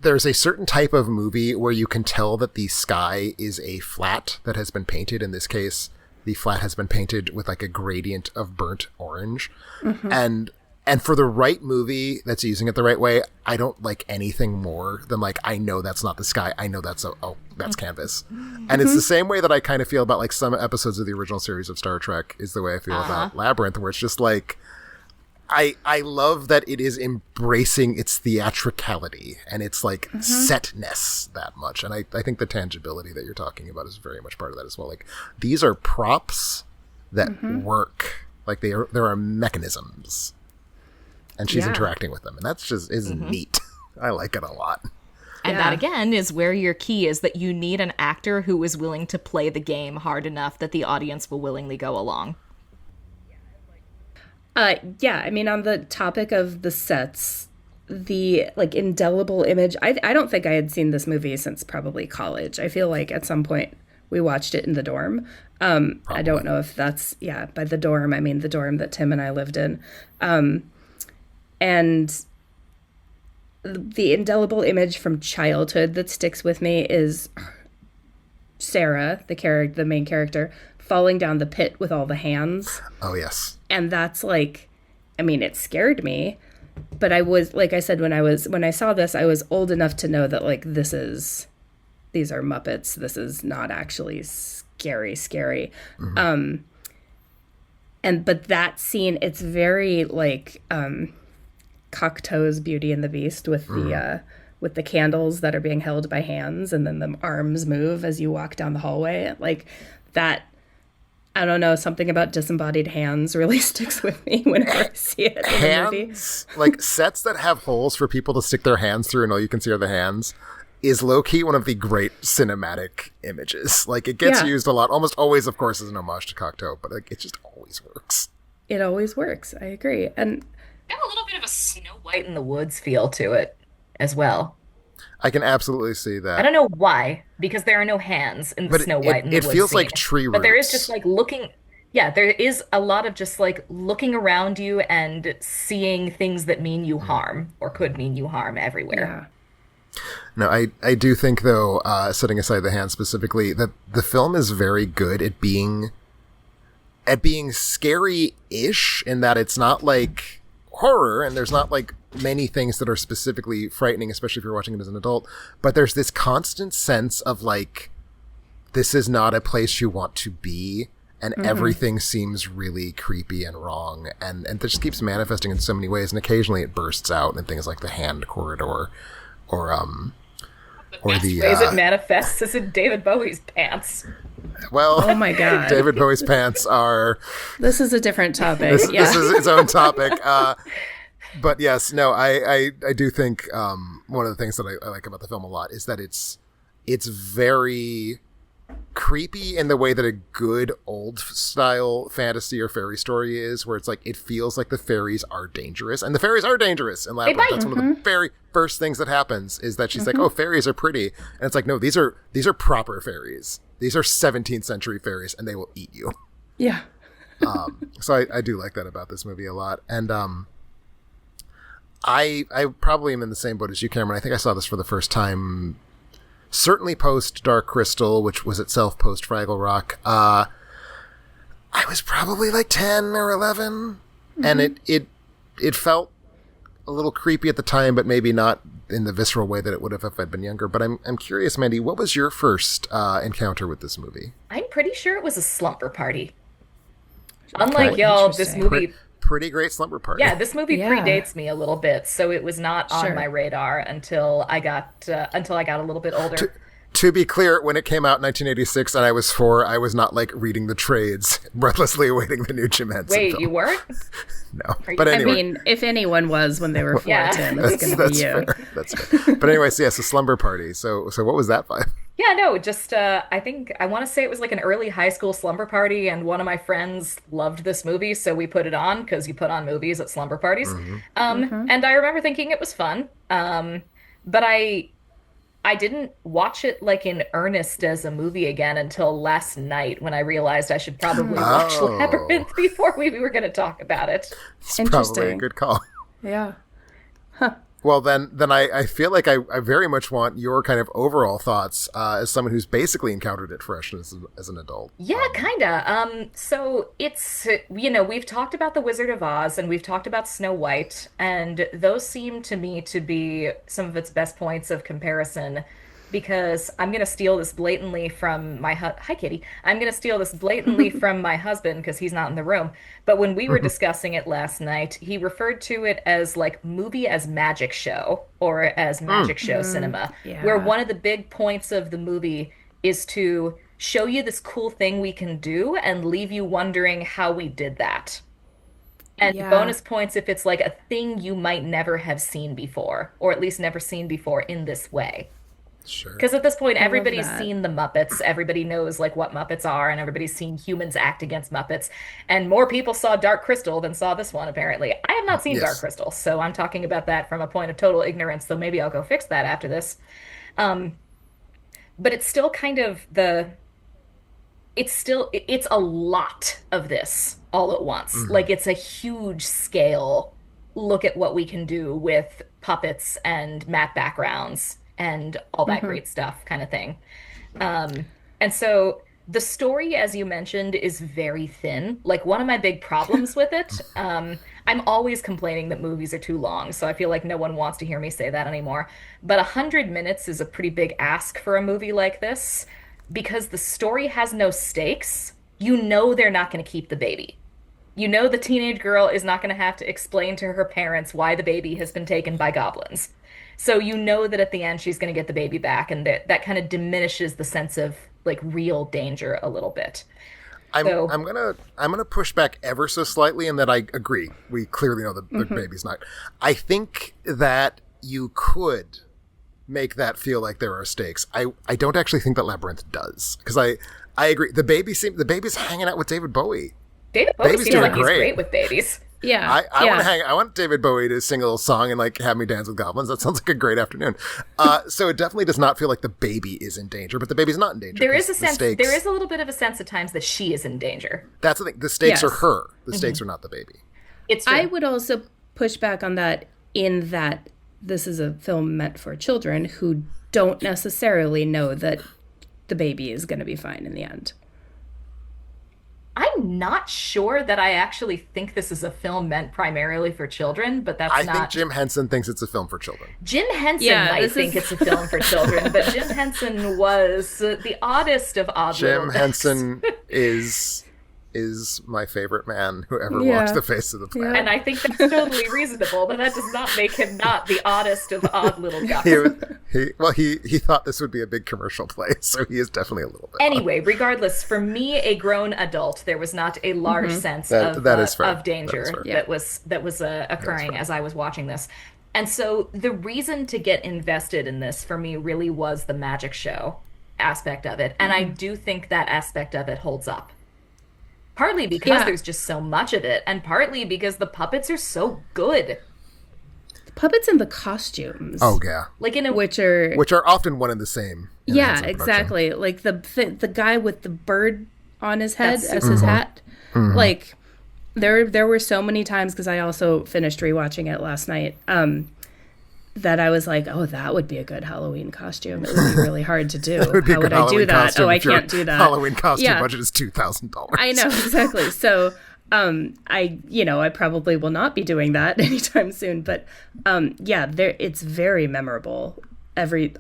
there's a certain type of movie where you can tell that the sky is a flat that has been painted. In this case, the flat has been painted with like a gradient of burnt orange. Mm-hmm. And And for the right movie that's using it the right way, I don't like anything more than like, I know that's not the sky. I know that's that's canvas. And it's the same way that I kind of feel about like some episodes of the original series of Star Trek is the way I feel about Labyrinth, where it's just like, I love that it is embracing its theatricality and its like setness that much. And I think the tangibility that you're talking about is very much part of that as well. Like, these are props that work. Like there are mechanisms. And she's interacting with them. And that's just is neat. I like it a lot. And that, again, is where your key is, that you need an actor who is willing to play the game hard enough that the audience will willingly go along. Yeah, I mean, on the topic of the sets, the, like, indelible image, I don't think I had seen this movie since probably college. I feel like at some point we watched it in the dorm. I don't know if that's, by the dorm, I mean the dorm that Tim and I lived in. And the indelible image from childhood that sticks with me is Sarah, the main character, falling down the pit with all the hands. Oh, yes. And that's like, I mean, it scared me. But I was, like I said, when I saw this, I was old enough to know that, like, these are Muppets. This is not actually scary. But that scene, it's very, like, Cocteau's Beauty and the Beast with the candles that are being held by hands, and then the arms move as you walk down the hallway. Like that, I don't know, something about disembodied hands really sticks with me whenever I see it in a movie. Like sets that have holes for people to stick their hands through and all you can see are the hands, is low-key one of the great cinematic images. Like, it gets used a lot, almost always, of course, as an homage to Cocteau, but like, it just always works. It always works. I agree. And got a little bit of a Snow White in the Woods feel to it as well. I can absolutely see that. I don't know why, because there are no hands in the Snow White in the Woods. It feels scene. like tree roots. But there is just like looking, there is a lot of just like looking around you and seeing things that mean you harm or could mean you harm everywhere. Yeah. No, I do think, though, setting aside the hands specifically, that the film is very good at being scary-ish in that it's not like horror, and there's not like many things that are specifically frightening, especially if you're watching it as an adult, but there's this constant sense of like, this is not a place you want to be, and everything seems really creepy and wrong, and it just keeps manifesting in so many ways, and occasionally it bursts out in things like the hand corridor, or the ways it manifests is in David Bowie's pants. Well, oh my God, David Bowie's pants are. This is a different topic. This is its own topic. But yes, no, I do think one of the things that I like about the film a lot is that it's very creepy in the way that a good old style fantasy or fairy story is, where it's like, it feels like the fairies are dangerous, and the fairies are dangerous in Labyrinth. That's one of the very first things that happens, is that she's like, oh, fairies are pretty, and it's like, no, these are proper fairies. These are 17th century fairies, and they will eat you. Yeah. So I do like that about this movie a lot. And I probably am in the same boat as you, Cameron. I think I saw this for the first time certainly post Dark Crystal, which was itself post Fraggle Rock. I was probably like 10 or 11, and it felt a little creepy at the time, but maybe not in the visceral way that it would have if I'd been younger. But I'm curious, Mandy, what was your first encounter with this movie? I'm pretty sure it was a slumber party. Unlike y'all, this movie... Pretty great slumber party. Yeah, this movie predates me a little bit, so it was not on my radar until I got a little bit older. To be clear, when it came out in 1986 and I was 4, I was not like reading the trades, breathlessly awaiting the new Jim Henson Wait, film. you weren't? No. But anyway. I mean, if anyone was when they were 4, Tim, it's going to be you. Fair. That's fair. But anyways, yes, a slumber party. So what was that vibe? Yeah, no, just, I think, I want to say it was like an early high school slumber party, and one of my friends loved this movie, so we put it on, because you put on movies at slumber parties. And I remember thinking it was fun, but I didn't watch it like in earnest as a movie again until last night, when I realized I should probably watch Labyrinth before we were going to talk about it. It's probably a good call. Yeah. Huh. Well, then I feel like I very much want your kind of overall thoughts as someone who's basically encountered it fresh as an adult. Yeah, kinda. So it's, we've talked about The Wizard of Oz and we've talked about Snow White, and those seem to me to be some of its best points of comparison because I'm gonna steal this blatantly from hi Kitty. I'm gonna steal this blatantly from my husband because he's not in the room. But when we were discussing it last night, he referred to it as like movie as magic show or as magic show cinema, where one of the big points of the movie is to show you this cool thing we can do and leave you wondering how we did that. And bonus points if it's like a thing you might never have seen before, or at least never seen before in this way. Sure. Because at this point, everybody's seen the Muppets. Everybody knows like what Muppets are, and everybody's seen humans act against Muppets. And more people saw Dark Crystal than saw this one, apparently. I have not seen Dark Crystal, so I'm talking about that from a point of total ignorance, so maybe I'll go fix that after this. But it's still kind of it's a lot of this all at once. Mm-hmm. Like, it's a huge scale look at what we can do with puppets and matte backgrounds and all that great stuff kind of thing. And so the story, as you mentioned, is very thin. Like, one of my big problems with it, I'm always complaining that movies are too long, so I feel like no one wants to hear me say that anymore. But 100 minutes is a pretty big ask for a movie like this, because the story has no stakes. You know they're not going to keep the baby. You know the teenage girl is not going to have to explain to her parents why the baby has been taken by goblins. So you know that at the end she's going to get the baby back, and that kind of diminishes the sense of like real danger a little bit. I'm gonna push back ever so slightly in that I agree. We clearly know the baby's not. I think that you could make that feel like there are stakes. I don't actually think that Labyrinth does, because I agree. The baby's hanging out with David Bowie. David Bowie seems like he's great with babies. Yeah, I want David Bowie to sing a little song and like have me dance with goblins. That sounds like a great afternoon. So it definitely does not feel like the baby is in danger, but the baby's not in danger. There is a sense. There is a little bit of a sense at times that she is in danger. That's the thing. The stakes are her. The stakes are not the baby. It's true. I would also push back on that in that this is a film meant for children who don't necessarily know that the baby is going to be fine in the end. I'm not sure that I actually think this is a film meant primarily for children, but that's not... I think Jim Henson thinks it's a film for children. Jim Henson might think it's a film for children, but Jim Henson was the oddest of odd Jim little Henson is my favorite man who ever walked the face of the planet. And I think that's totally reasonable, but that does not make him not the oddest of odd little guys. He thought this would be a big commercial play, so he is definitely a little bit Anyway, regardless, for me, a grown adult, there was not a large sense of danger that was occurring as I was watching this. And so the reason to get invested in this for me really was the magic show aspect of it. And I do think that aspect of it holds up. Partly because there's just so much of it, and partly because the puppets are so good. The puppets and the costumes. Oh yeah, like which are often one and the see. Yeah, exactly. Like the guy with the bird on his head as his hat. Mm-hmm. Like there were so many times, because I also finished rewatching it last night. That I was like, oh, that would be a good Halloween costume. It would be really hard to do. How would I do that? Oh, I can't do that. Halloween costume budget is $2,000. I know, exactly. So I probably will not be doing that anytime soon. But it's very memorable.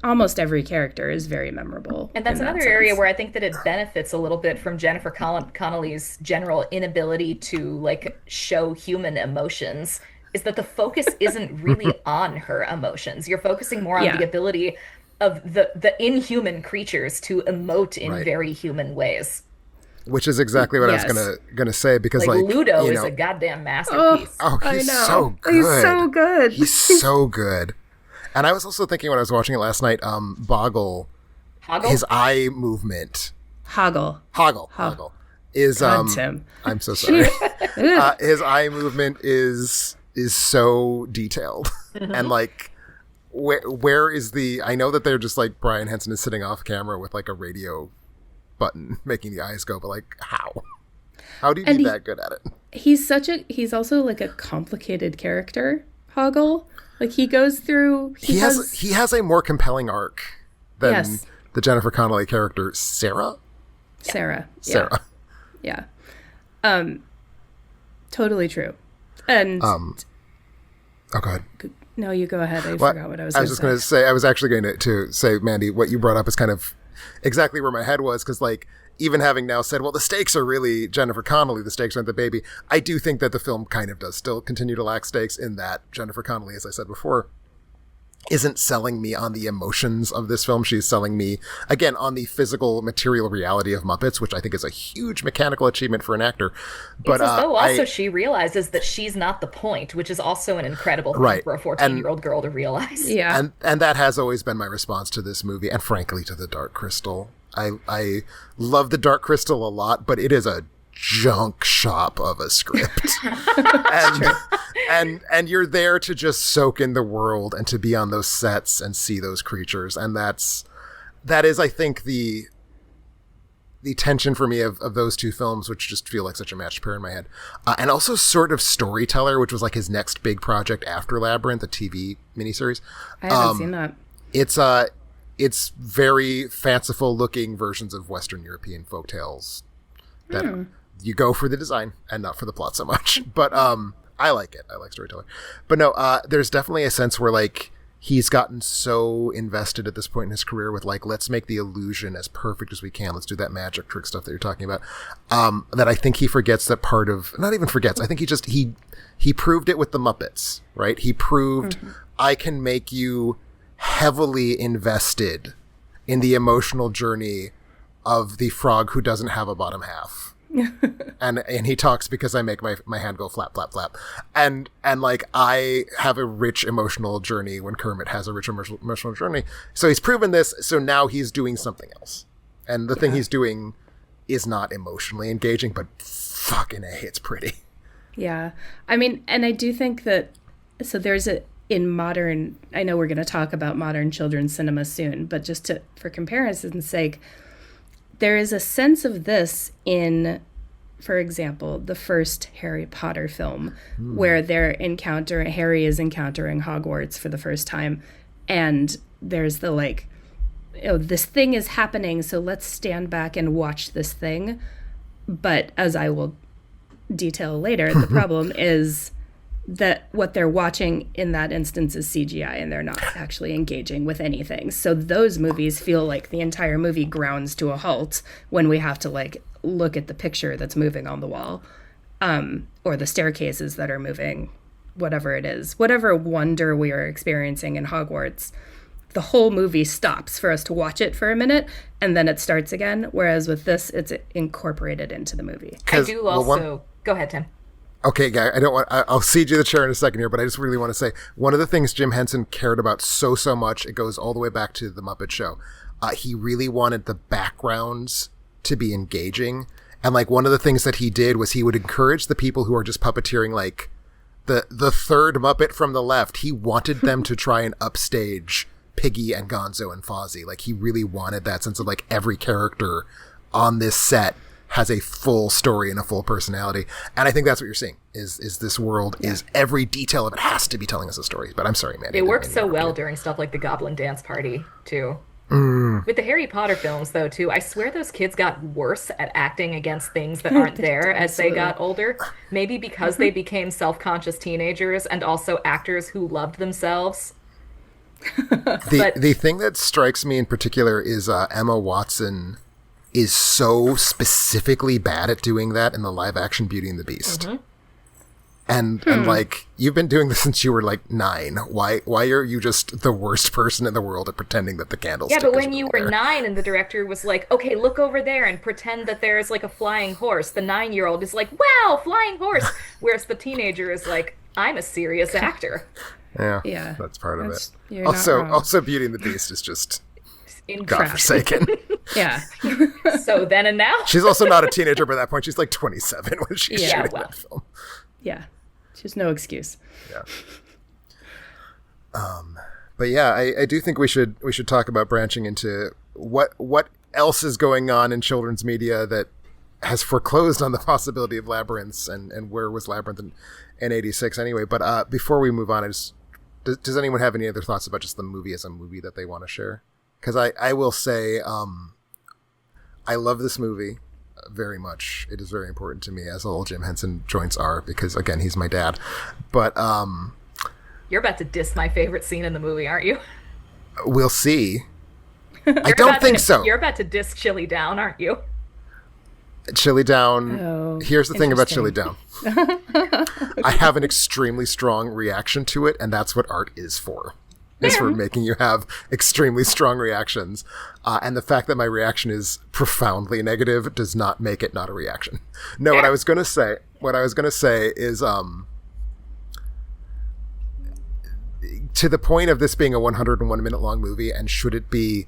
Almost every character is very memorable. And that's another area where I think that it benefits a little bit from Jennifer Connelly's general inability to like show human emotions. Is that the focus isn't really on her emotions. You're focusing more on the ability of the inhuman creatures to emote in very human ways. Which is exactly what I was gonna say, because like Ludo is a goddamn masterpiece. Oh, he's so good. He's so good. He's so good. And I was also thinking when I was watching it last night, Boggle, his eye movement. Hoggle is Tim. I'm so sorry. His eye movement is so detailed. And like where is I know that they're just like Brian Henson is sitting off camera with like a radio button making the eyes go, but like how do you be that good at it? He's also like a complicated character, Hoggle. Like he goes through. He has a more compelling arc than Yes. the Jennifer Connelly character, Sarah. Sarah. Yeah. Yeah. Totally true. And Oh, go ahead. no, you go ahead. I forgot what I was. I was just going to say. I was actually going to say, Mandy, what you brought up is kind of exactly where my head was, because like even having now said, well, the stakes are really Jennifer Connelly, the stakes aren't the baby. I do think that the film kind of does still continue to lack stakes in that Jennifer Connelly, as I said before, isn't selling me on the emotions of this film. She's selling me, again, on the physical, material reality of Muppets, which I think is a huge mechanical achievement for an actor. But it's as though also she realizes that she's not the point, which is also an incredible thing for a 14-year-old girl to realize. Yeah. And that has always been my response to this movie, and frankly to The Dark Crystal. I love The Dark Crystal a lot, but it is a junk shop of a script. and you're there to just soak in the world and to be on those sets and see those creatures. And that is, I think, the tension for me of those two films, which just feel like such a matched pair in my head. And also sort of Storyteller, which was like his next big project after Labyrinth, a TV miniseries. I haven't seen that. It's very fanciful looking versions of Western European folktales that you go for the design and not for the plot so much. But I like it. I like Storyteller. But no, there's definitely a sense where like he's gotten so invested at this point in his career with like, let's make the illusion as perfect as we can. Let's do that magic trick stuff that you're talking about. That I think he forgets that part of, not even forgets. I think he proved it with the Muppets, right? He proved I can make you heavily invested in the emotional journey of the frog who doesn't have a bottom half. and he talks because I make my hand go flap, flap, flap. And like I have a rich emotional journey when Kermit has a rich emotional journey. So he's proven this. So now he's doing something else. And the thing he's doing is not emotionally engaging, but fucking A, it's pretty. Yeah. I mean, and I do think that, so there's in modern, I know we're going to talk about modern children's cinema soon, but just for comparison's sake, there is a sense of this in, for example, the first Harry Potter film, where Harry is encountering Hogwarts for the first time, and there's the like, this thing is happening, so let's stand back and watch this thing. But as I will detail later, the problem is that what they're watching in that instance is CGI and they're not actually engaging with anything. So those movies feel like the entire movie grounds to a halt when we have to like look at the picture that's moving on the wall, or the staircases that are moving, whatever it is, whatever wonder we are experiencing in Hogwarts. The whole movie stops for us to watch it for a minute and then it starts again. Whereas with this, it's incorporated into the movie. I do also, go ahead, Tim. Okay, Guy, I'll cede you the chair in a second here, but I just really want to say one of the things Jim Henson cared about so much, it goes all the way back to The Muppet Show. He really wanted the backgrounds to be engaging. And like one of the things that he did was he would encourage the people who are just puppeteering, like the third Muppet from the left. He wanted them to try and upstage Piggy and Gonzo and Fozzie. Like he really wanted that sense of like every character on this set has a full story and a full personality. And I think that's what you're seeing is this world is every detail of it has to be telling us a story. But I'm sorry, man. It works so well during stuff like the Goblin Dance Party too. With the Harry Potter films though too, I swear those kids got worse at acting against things that aren't there as they got older. Maybe because they became self-conscious teenagers and also actors who loved themselves. The thing that strikes me in particular is Emma Watson is so specifically bad at doing that in the live action Beauty and the Beast. And like, you've been doing this since you were like 9. Why are you just the worst person in the world at pretending that the candlestick Yeah, but when is you there? were 9 and the director was like, okay, look over there and pretend that there's like a flying horse, the 9-year-old is like, wow, flying horse. Whereas the teenager is like, I'm a serious actor. Yeah, that's part of it. You're not wrong. Also Beauty and the Beast is just Incredible. godforsaken. Yeah. So then and now? She's also not a teenager by that point. She's like 27 when she's shooting that film. Yeah. Just no excuse. Yeah. But yeah, I do think we should talk about branching into what else is going on in children's media that has foreclosed on the possibility of Labyrinths and where was Labyrinth in 86 anyway. But before we move on, Does anyone have any other thoughts about just the movie as a movie that they want to share? Because I will say, I love this movie very much. It is very important to me, as all Jim Henson joints are, because again, he's my dad. But you're about to diss my favorite scene in the movie, aren't you? We'll see. I don't think so. You're about to diss Chili Down, aren't you? Chili Down. Here's the thing about Chili Down. I have an extremely strong reaction to it, and that's what art is for. Is for making you have extremely strong reactions. And the fact that my reaction is profoundly negative does not make it not a reaction. No, what I was going to say is, to the point of this being a 101 minute long movie, and should it be?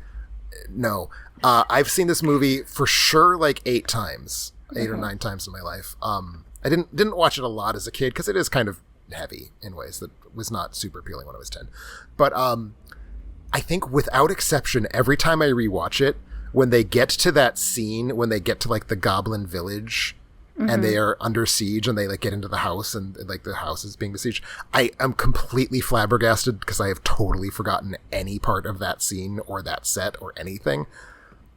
No. I've seen this movie for sure like 8 or 9 times in my life. I didn't watch it a lot as a kid because it is kind of heavy in ways that was not super appealing when I was 10. But I think without exception, every time I rewatch it, when they get to that scene, when they get to like the Goblin Village and they are under siege and they like get into the house and like the house is being besieged, I am completely flabbergasted because I have totally forgotten any part of that scene or that set or anything,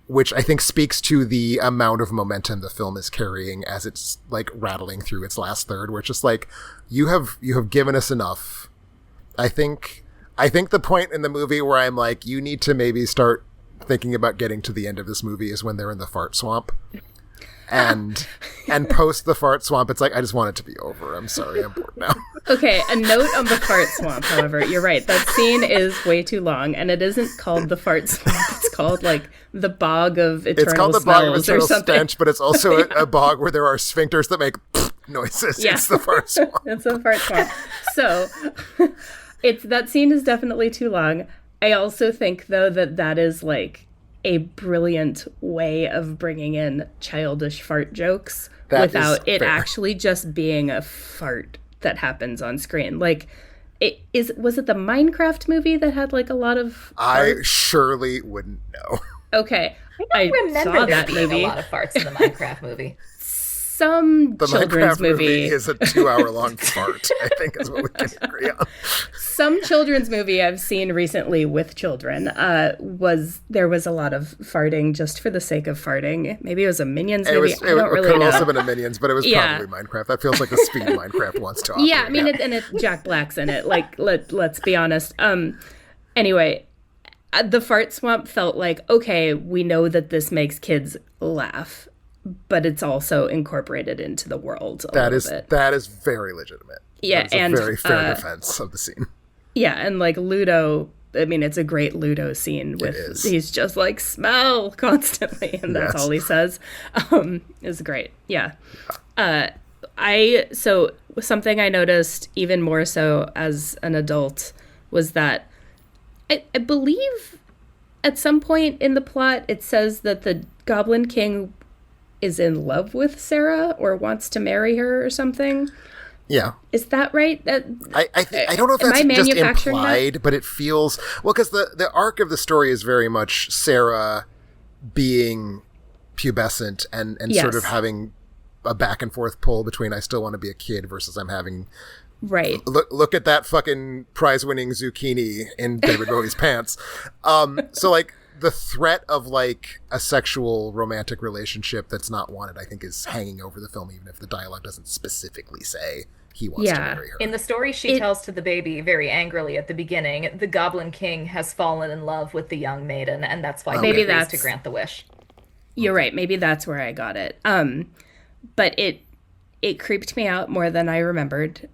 which I think speaks to the amount of momentum the film is carrying as it's like rattling through its last third, where it's just like, you have given us enough. I think the point in the movie where I'm like, you need to maybe start thinking about getting to the end of this movie is when they're in the fart swamp. And post the fart swamp, it's like, I just want it to be over. I'm sorry, I'm bored now. Okay, a note on the fart swamp, however. You're right. That scene is way too long, and it isn't called the fart swamp. It's called, like, the bog of eternal It's called the bog of eternal something. stench, but it's also a bog where there are sphincters that make noises. Yeah. It's the fart swamp. It's the fart swamp. So, that scene is definitely too long. I also think, though, that is, like, a brilliant way of bringing in childish fart jokes without it actually just being a fart that happens on screen. Like, was it the Minecraft movie that had like a lot of farts? I surely wouldn't know. Okay. I don't remember there being a lot of farts in the Minecraft movie. The Minecraft children's movie is a 2-hour-long fart, I think is what we can agree on. Some children's movie I've seen recently with children there was a lot of farting just for the sake of farting. Maybe it was a Minions movie. I don't really know. It could also been a Minions, but it was probably Minecraft. That feels like the speed Minecraft wants to operate. Yeah, I mean, and Jack Black's in it. Like, let's be honest. Anyway, the fart swamp felt like, okay, we know that this makes kids laugh, but it's also incorporated into the world a little bit. That is very legitimate. Yeah, and a very fair defense of the scene. Yeah, and like Ludo, I mean, it's a great Ludo scene with he's just like smell constantly, and that's all he says. Is great. Yeah. So something I noticed even more so as an adult was that I believe at some point in the plot it says that the Goblin King is in love with Sarah or wants to marry her or something. Yeah. Is that right? I don't know if that's just implied, but it feels... Well, because the arc of the story is very much Sarah being pubescent and sort of having a back and forth pull between I still want to be a kid versus I'm having... Right. Look at that fucking prize-winning zucchini in David Bowie's pants. So, like, the threat of, like, a sexual romantic relationship that's not wanted, I think, is hanging over the film, even if the dialogue doesn't specifically say he wants to marry her. In the story she tells to the baby very angrily at the beginning, the Goblin King has fallen in love with the young maiden, and that's why he agrees to grant the wish. You're right. Maybe that's where I got it. But it creeped me out more than I remembered,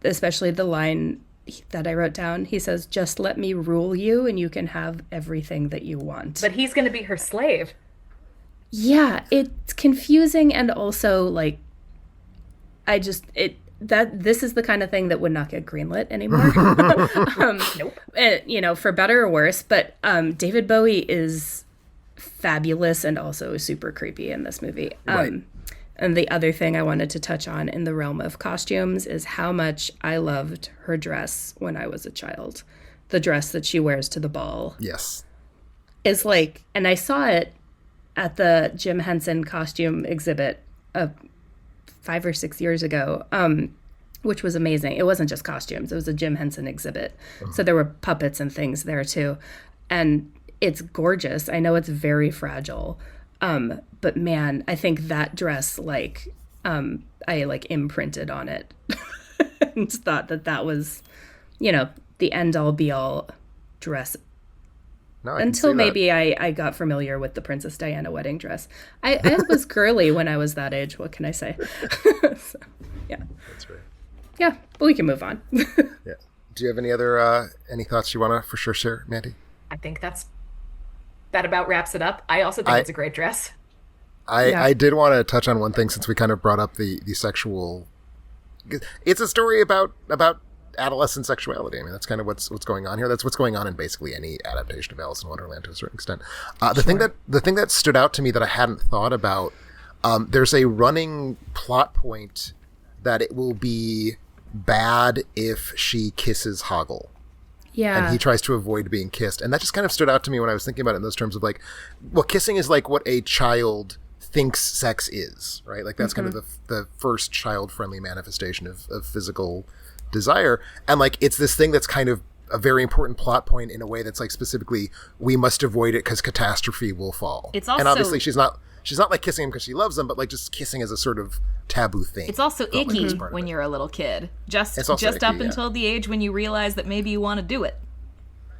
especially the line that I wrote down. He says, just let me rule you and you can have everything that you want. But he's going to be her slave. Yeah, it's confusing, and also, like, this is the kind of thing that would not get greenlit anymore. Nope. You know, for better or worse, but David Bowie is fabulous and also super creepy in this movie. Right. And the other thing I wanted to touch on in the realm of costumes is how much I loved her dress when I was a child. The dress that she wears to the ball. Yes. Is like, and I saw it at the Jim Henson costume exhibit 5 or 6 years ago, which was amazing. It wasn't just costumes. It was a Jim Henson exhibit. So there were puppets and things there too. And it's gorgeous. I know it's very fragile. But man, I think that dress, like, I like imprinted on it and thought that was, you know, the end all be all dress. No, Until maybe I got familiar with the Princess Diana wedding dress. I was girly when I was that age. What can I say? So, yeah. That's right. Yeah, but we can move on. Yeah. Do you have any other any thoughts you want to for sure share, Mandy? I think that about wraps it up. I also think it's a great dress. I did want to touch on one thing since we kind of brought up the sexual. It's a story about adolescent sexuality. I mean, that's kind of what's going on here. That's what's going on in basically any adaptation of Alice in Wonderland to a certain extent. The thing that stood out to me that I hadn't thought about, there's a running plot point that it will be bad if she kisses Hoggle. Yeah. And he tries to avoid being kissed. And that just kind of stood out to me when I was thinking about it in those terms of like, well, kissing is like what a child thinks sex is, right? Like that's kind of the first child-friendly manifestation of physical desire. And like, it's this thing that's kind of a very important plot point in a way that's like specifically, we must avoid it because catastrophe will fall. It's also, and obviously she's not like kissing him because she loves him, but like just kissing as a sort of taboo thing. It's also icky when you're a little kid. Just icky, up until the age when you realize that maybe you want to do it.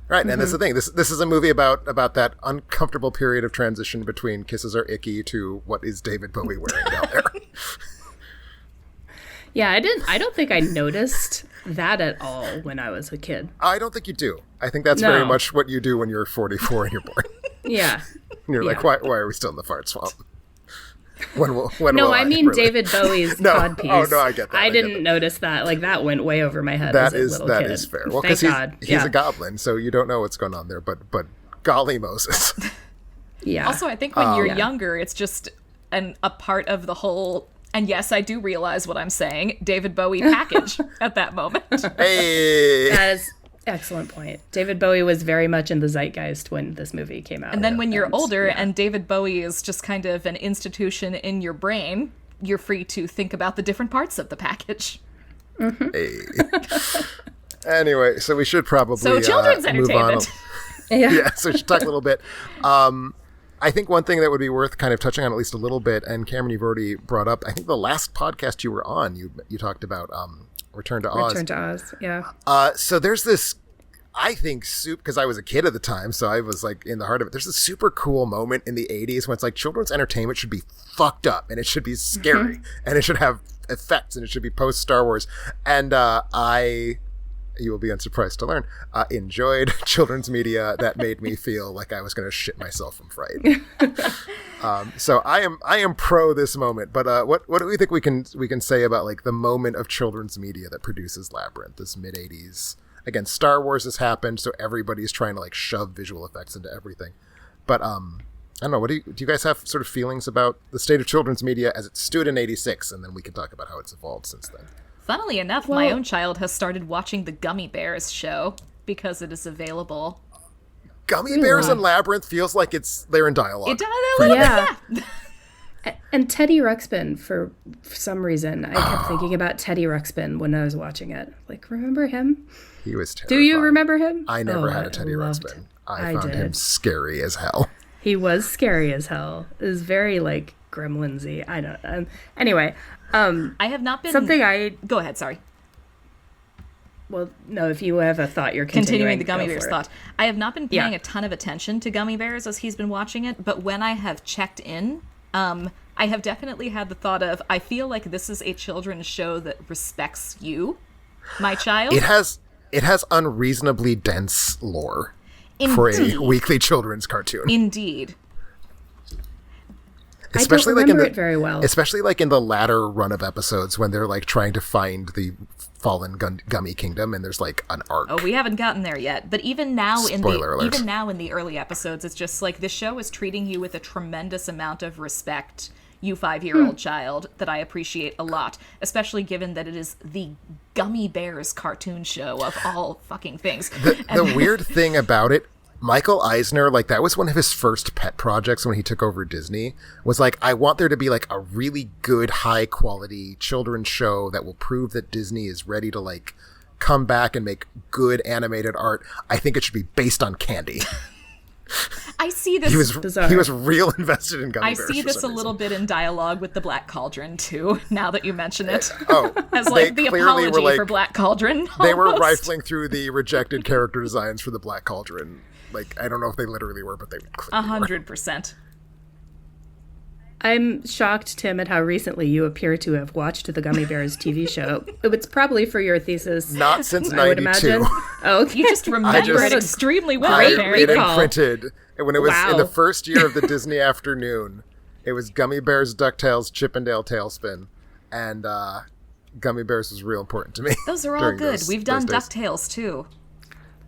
Right, and that's the thing. This is a movie about that uncomfortable period of transition between kisses are icky to what is David Bowie wearing down there. Yeah, I don't think I noticed that at all when I was a kid. I don't think you do. I think that's very much what you do when you're 44 and you're born. Yeah. And you're like, why are we still in the fart swamp? I mean David Bowie's codpiece. Oh, no, I get that. I didn't notice that. Like, that went way over my head that as a little kid. Is fair. Well, because he's a goblin, so you don't know what's going on there, but golly Moses. Yeah. Also, I think when you're younger, it's just a part of the whole, and yes, I do realize what I'm saying, David Bowie package at that moment. Hey! That is excellent point. David Bowie was very much in the zeitgeist when this movie came out. And then when you're older and David Bowie is just kind of an institution in your brain, you're free to think about the different parts of the package. Hey. Anyway, so we should probably children's move on. entertainment. Yeah, so we should talk a little bit. I think one thing that would be worth kind of touching on at least a little bit, and Cameron, you've already brought up, I think the last podcast you were on, you talked about Return to Oz. Return to Oz, yeah. So there's this, I think, because I was a kid at the time, so I was like in the heart of it. There's this super cool moment in the 80s when it's like children's entertainment should be fucked up and it should be scary and it should have effects and it should be post Star Wars. And you will be unsurprised to learn, enjoyed children's media that made me feel like I was going to shit myself from fright. So I am pro this moment, but what do we think we can say about like the moment of children's media that produces Labyrinth, this mid 80s? Again, Star Wars has happened, so everybody's trying to like shove visual effects into everything. But I don't know. What do you guys have sort of feelings about the state of children's media as it stood in '86, and then we can talk about how it's evolved since then. Funnily enough, my own child has started watching the Gummy Bears show because it is available. Gummy Bears and Labyrinth feels like they're in dialogue. It does a little bit, yeah. And Teddy Ruxpin, for some reason, I kept thinking about Teddy Ruxpin when I was watching it. Like, remember him? He was terrifying. Do you remember him? I never had a Teddy Ruxpin. I found him scary as hell. He was scary as hell. It was very, like, Gremlins-y. I don't. Anyway, I have not been. Go ahead. Sorry. Well, no. If you have a thought, you're continuing the Gummy Bears thought. I have not been paying a ton of attention to Gummy Bears as he's been watching it, but when I have checked in, I have definitely had the thought of, I feel like this is a children's show that respects you, my child. It has unreasonably dense lore. Indeed. For a weekly children's cartoon. Indeed. Especially I don't remember it very well. Especially like in the latter run of episodes when they're like trying to find the fallen Gummy Kingdom and there's like an arc. Oh, we haven't gotten there yet. But even now in the early episodes, it's just like the show is treating you with a tremendous amount of respect, you 5-year-old child, that I appreciate a lot, especially given that it is the Gummy Bears cartoon show of all fucking things. The weird thing about it Michael Eisner, like, that was one of his first pet projects when he took over Disney, was like, I want there to be like a really good, high quality children's show that will prove that Disney is ready to like come back and make good animated art. I think it should be based on candy. I see this. He was real invested in gummy I bears. see this a little bit in dialogue with the Black Cauldron too. Now that you mention it, as they like the clearly apology were, like, for Black Cauldron. They were almost. rifling through the rejected character designs for the Black Cauldron. Like, I don't know if they literally were, but they clearly 100%. I'm shocked, Tim, at how recently you appear to have watched the Gummy Bears TV show. It's probably for your thesis. Not since I would 92. imagine. Oh, okay. You just remember it extremely well. Great apparently. It recall. imprinted. And when it was in Wow. the first year of the Disney afternoon, it was Gummy Bears, DuckTales, Chip and Dale Tailspin, and Gummy Bears was real important to me. Those are all during good. We've done those days. DuckTales too.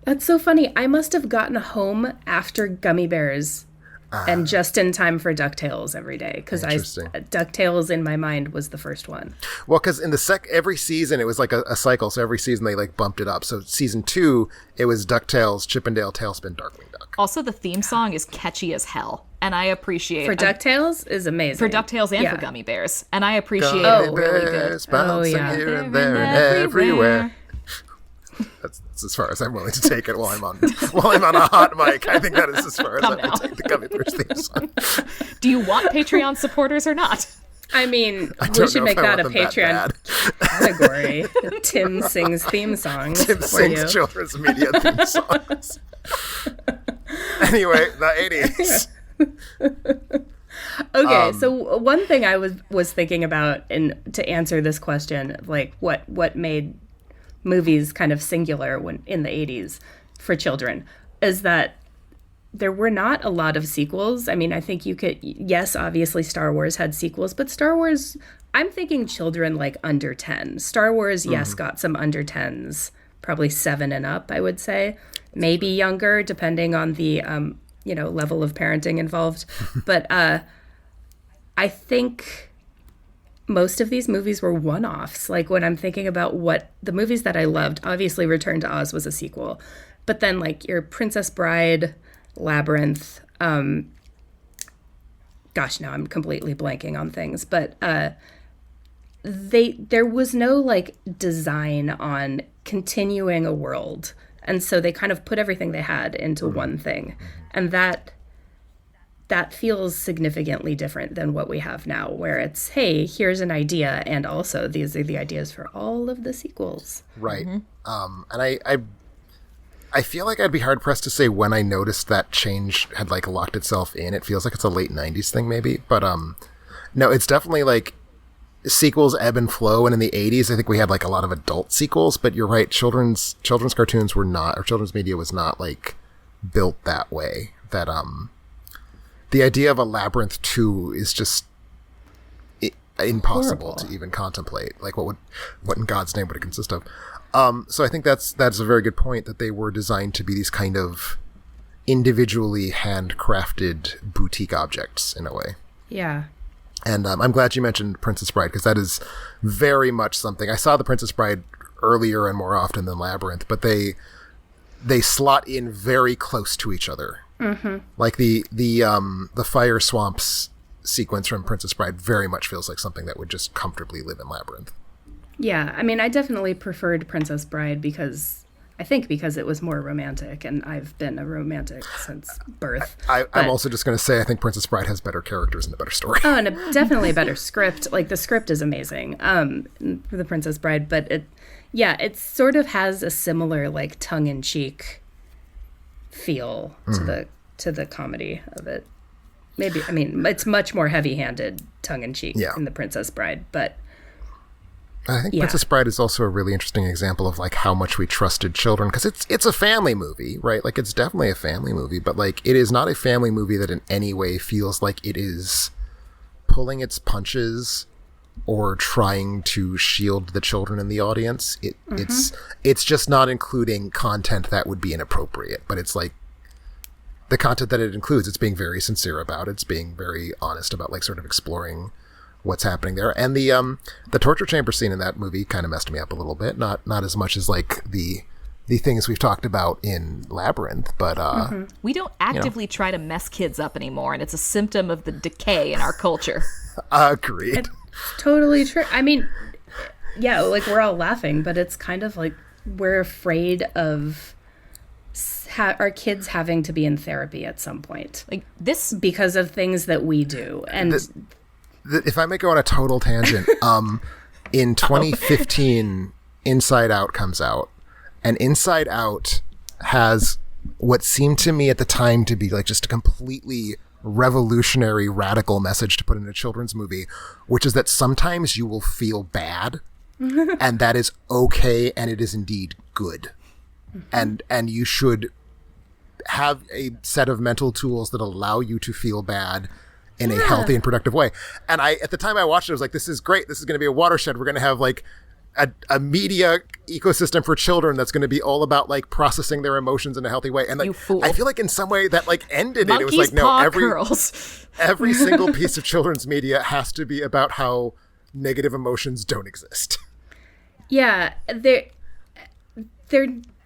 That's so funny. I must have gotten home after Gummy Bears and just in time for DuckTales every day, because DuckTales in my mind was the first one. Well, because in the every season it was like a cycle, so every season they like bumped it up. So season 2, it was DuckTales, Chip and Dale Tailspin, Darkwing Duck. Also, the theme song is catchy as hell, and I appreciate For DuckTales is amazing. for DuckTales and for Gummy Bears, and I appreciate Gummy it really good. Bears bouncing here and there and everywhere. That's as far as I'm willing to take it while I'm on a hot mic. I think that is as far as I will take the Gummy Bears theme song. Do you want Patreon supporters or not? I mean, I we don't should know make if I that a want them that Patreon bad. category. Tim sings theme songs Tim for sings you. children's media theme songs. Anyway, the 80s. Okay, so one thing I was thinking about, and to answer this question, like what made movies kind of singular when in the 80s for children, is that there were not a lot of sequels. I mean, I think you could, yes, obviously Star Wars had sequels, but Star Wars, I'm thinking children like under 10. Star Wars, yes, got some under 10s, probably 7 and up, I would say. Maybe younger, depending on the, level of parenting involved. But I think most of these movies were one-offs. Like when I'm thinking about what the movies that I loved, obviously Return to Oz was a sequel. But then like your Princess Bride, Labyrinth, gosh, now I'm completely blanking on things, but there was no like design on continuing a world. And so they kind of put everything they had into one thing. And that feels significantly different than what we have now, where it's, hey, here's an idea, and also these are the ideas for all of the sequels. Right. And I feel like I'd be hard pressed to say when I noticed that change had like locked itself in. It feels like it's a late 90s thing maybe, but no, it's definitely like sequels ebb and flow, and in the 80s I think we had like a lot of adult sequels, but you're right, children's cartoons were not, or children's media was not like built that way. That the idea of a Labyrinth 2 is just impossible to even contemplate. Like what in God's name would it consist of? So I think that's a very good point, that they were designed to be these kind of individually handcrafted boutique objects in a way. Yeah. And I'm glad you mentioned Princess Bride, because that is very much something. I saw the Princess Bride earlier and more often than Labyrinth, but they slot in very close to each other. Mm-hmm. Like the fire swamps sequence from Princess Bride very much feels like something that would just comfortably live in Labyrinth. Yeah, I mean, I definitely preferred Princess Bride because it was more romantic, and I've been a romantic since birth. I'm also just going to say I think Princess Bride has better characters and a better story. Oh, and definitely a better script. Like, the script is amazing for the Princess Bride, but it sort of has a similar, like, tongue-in-cheek feel to the comedy of it. Maybe, I mean, it's much more heavy-handed tongue-in-cheek in the Princess Bride, but I think Princess Bride is also a really interesting example of like how much we trusted children, because it's a family movie, right? Like it's definitely a family movie, but like it is not a family movie that in any way feels like it is pulling its punches or trying to shield the children in the audience. It's just not including content that would be inappropriate, but it's like the content that it includes, it's being very sincere about. It's being very honest about like sort of exploring what's happening there. And the torture chamber scene in that movie kind of messed me up a little bit. Not as much as like the the things we've talked about in Labyrinth, but we don't actively try to mess kids up anymore, and it's a symptom of the decay in our culture. Agreed. It's totally true. I mean, yeah, like we're all laughing, but it's kind of like we're afraid of our kids having to be in therapy at some point, like this, because of things that we do. And if I may go on a total tangent, in 2015, Inside Out comes out, and Inside Out has what seemed to me at the time to be like just a completely revolutionary, radical message to put in a children's movie, which is that sometimes you will feel bad, and that is okay, and it is indeed good. And you should have a set of mental tools that allow you to feel bad in a healthy and productive way. And at the time I watched it, I was like, this is great. This is going to be a watershed. We're going to have like a media ecosystem for children that's going to be all about like processing their emotions in a healthy way. And like, I feel like in some way that like ended it. It was like, no, every single piece of children's media has to be about how negative emotions don't exist. Yeah, they're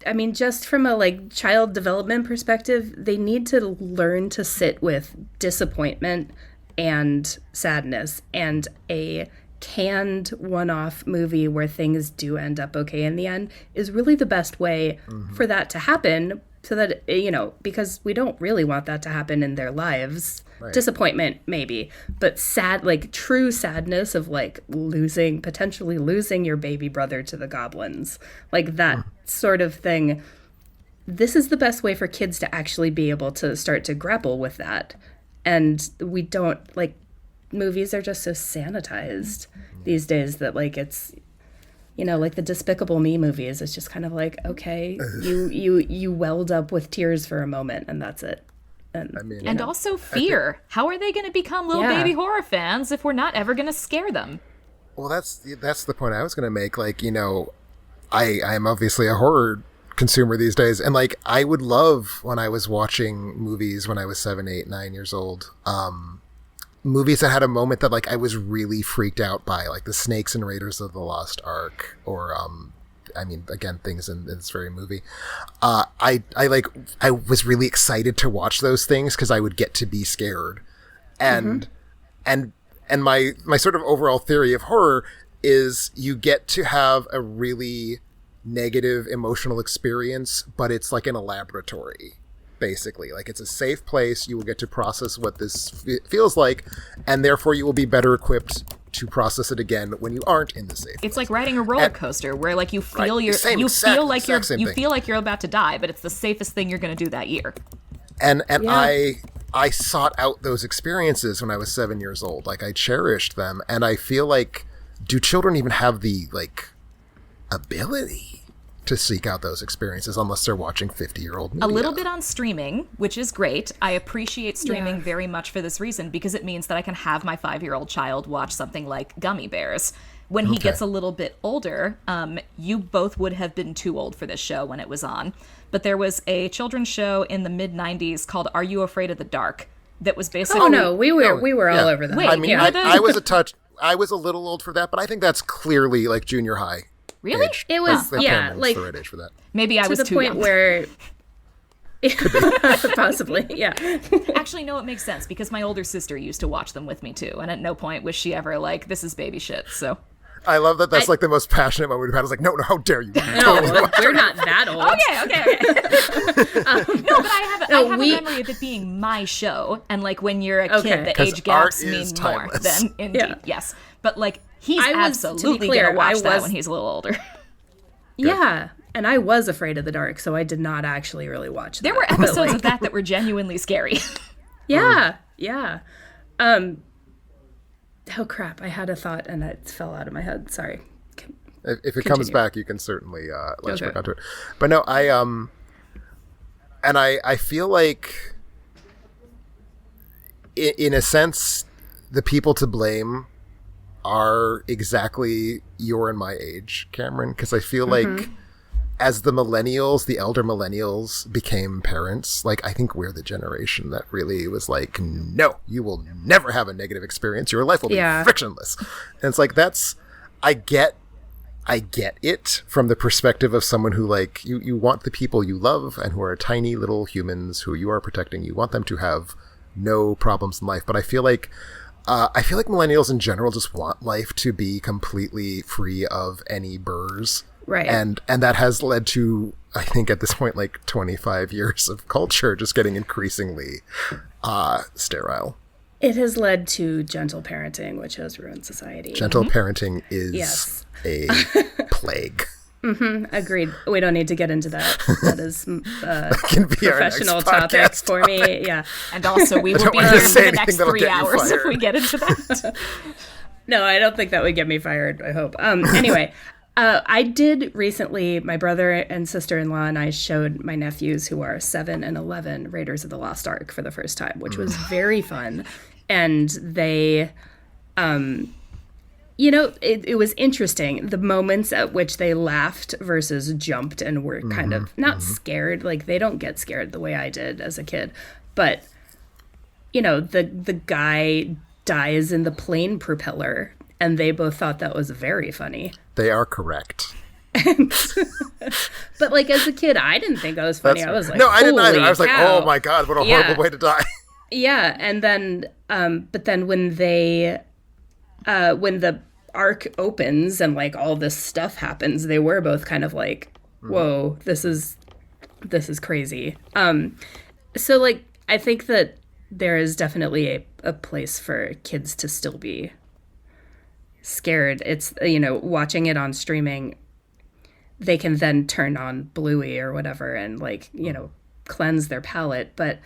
I mean, just from a like child development perspective, they need to learn to sit with disappointment and sadness, and a canned one-off movie where things do end up okay in the end is really the best way for that to happen, so that, you know, because we don't really want that to happen in their lives. Right. Disappointment, maybe, but sad, like true sadness of like potentially losing your baby brother to the goblins, like that sort of thing. This is the best way for kids to actually be able to start to grapple with that. And we don't, like, movies are just so sanitized these days that like it's, you know, like the Despicable Me movies, it's just kind of like, okay, you welled up with tears for a moment and that's it. And also fear. How are they going to become little baby horror fans if we're not ever going to scare them? Well, that's the point I was going to make. Like, you know, I'm obviously a horror consumer these days, and like I would love when I was watching movies when I was 7, 8, 9 years old, movies that had a moment that like I was really freaked out by, like the Snakes and Raiders of the Lost Ark, or I mean, again, things in this very movie. I was really excited to watch those things because I would get to be scared, and my sort of overall theory of horror is you get to have a really negative emotional experience, but it's like in a laboratory, basically. Like it's a safe place. You will get to process what this feels like, and therefore you will be better equipped to process it again when you aren't in the safe place. It's like riding a roller coaster where like you feel you feel like you're about to die, but it's the safest thing you're going to do that year. And I sought out those experiences when I was 7 years old. Like I cherished them, and I feel like, do children even have the like ability to seek out those experiences unless they're watching 50-year-old media? A little bit on streaming, which is great. I appreciate streaming very much for this reason, because it means that I can have my 5-year-old child watch something like Gummy Bears. When he gets a little bit older, you both would have been too old for this show when it was on. But there was a children's show in the mid-90s called Are You Afraid of the Dark? That was basically... Oh, no, we were all over that. Wait, I mean, I was a little old for that, but I think that's clearly like junior high. Really? Age. It was, like the right age for that. Maybe I was too young. To the point where possibly, yeah. Actually, no, it makes sense because my older sister used to watch them with me too, and at no point was she ever like, "This is baby shit." So, I love that. That's like the most passionate moment we've had. I was like, "No, how dare you?" No, we're not that old. Okay. No, but I have a memory of it being my show, and like when you're a kid, the age gaps mean more than indeed. Yes, but like. He's absolutely going to watch that when he's a little older. Yeah, and I was afraid of the dark, so I did not actually really watch that. There were episodes of that were genuinely scary. Yeah. Oh, crap, I had a thought and it fell out of my head. Sorry. If it comes back, you can certainly let's back onto it. But no, I feel like, in a sense, the people to blame are exactly your and my age, Cameron, because I feel like as the elder millennials became parents, like I think we're the generation that really was like, no, you will never have a negative experience. Your life will be frictionless. And it's like, I get I get it from the perspective of someone who, like, you want the people you love and who are tiny little humans who you are protecting. You want them to have no problems in life. But I feel like millennials in general just want life to be completely free of any burrs. Right. And that has led to, I think at this point, like 25 years of culture just getting increasingly sterile. It has led to gentle parenting, which has ruined society. Gentle parenting is a plague. Agreed. We don't need to get into that. That is a can be professional topic for me. Yeah. And also, we will be here for the next 3 hours if we get into that. No, I don't think that would get me fired, I hope. Anyway, I did recently, my brother and sister-in-law and I showed my nephews, who are 7 and 11, Raiders of the Lost Ark for the first time, which was very fun. And they, it was interesting, the moments at which they laughed versus jumped and were kind of not scared. Like, they don't get scared the way I did as a kid. But, the guy dies in the plane propeller, and they both thought that was very funny. They are correct. But, like, as a kid, I didn't think that was funny. I was like, no, I didn't either. I was cow. like, oh my God, what a horrible way to die. Yeah, and then, but then when when the arc opens and like all this stuff happens, they were both kind of like, whoa, this is crazy. So like, I think that there is definitely a place for kids to still be scared. It's, watching it on streaming, they can then turn on Bluey or whatever and like, cleanse their palate. But,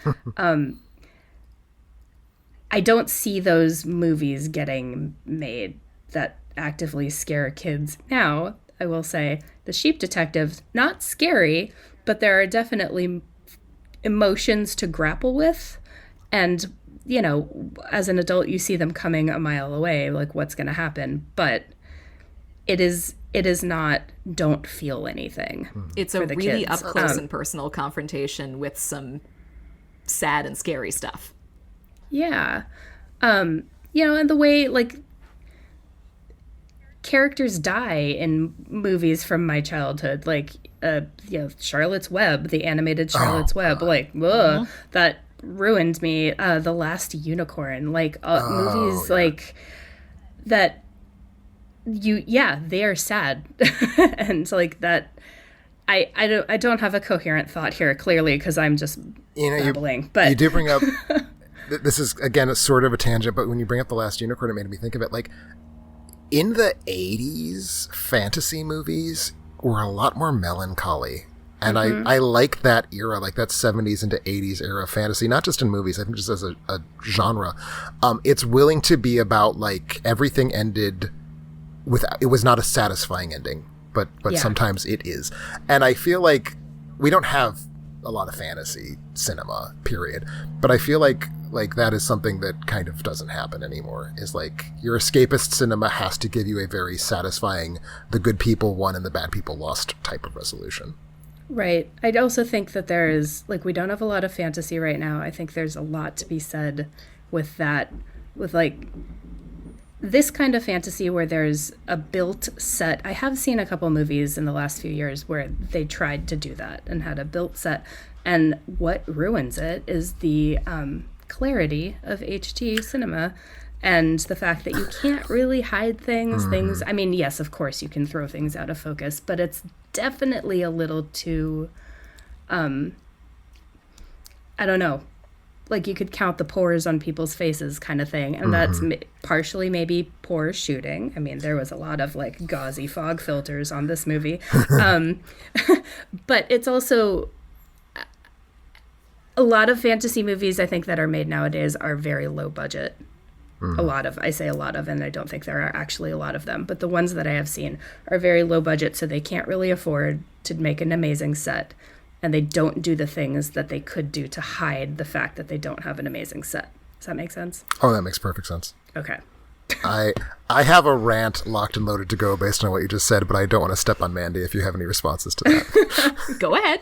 I don't see those movies getting made that actively scare kids. Now, I will say, The Sheep Detective, not scary, but there are definitely emotions to grapple with. And, as an adult, you see them coming a mile away, like what's going to happen. But it is not don't feel anything. It's a really kids. Up close and personal confrontation with some sad and scary stuff. Yeah. And the way, like, characters die in movies from my childhood, like, Charlotte's Web, the animated Charlotte's Web, like, that ruined me. The Last Unicorn, like, movies like that, they are sad. And, like, that, I don't have a coherent thought here, clearly, because I'm just babbling. But you do bring up... This is, again, it's sort of a tangent, but when you bring up The Last Unicorn, it made me think of it. Like, in the 80s, fantasy movies were a lot more melancholy. And I like that era, like that 70s into 80s era of fantasy, not just in movies, I think just as a genre. It's willing to be about, like, everything ended it was not a satisfying ending, but sometimes it is. And I feel like we don't have a lot of fantasy cinema, period. But I feel like that is something that kind of doesn't happen anymore, is like your escapist cinema has to give you a very satisfying, the good people won and the bad people lost type of resolution. Right. I also think that there is, like, we don't have a lot of fantasy right now. I think there's a lot to be said with that, with like this kind of fantasy where there's a built set. I have seen a couple movies in the last few years where they tried to do that and had a built set. And what ruins it is the clarity of HT cinema and the fact that you can't really hide things. I mean, yes, of course you can throw things out of focus, but it's definitely a little too, I don't know, like you could count the pores on people's faces kind of thing. And that's partially maybe poor shooting. I mean, there was a lot of like gauzy fog filters on this movie. But it's also a lot of fantasy movies I think that are made nowadays are very low budget. I say a lot of, and I don't think there are actually a lot of them, but the ones that I have seen are very low budget, so they can't really afford to make an amazing set. And they don't do the things that they could do to hide the fact that they don't have an amazing set. Does that make sense? Oh, that makes perfect sense. Okay. I have a rant locked and loaded to go based on what you just said, but I don't want to step on Mandy if you have any responses to that. Go ahead.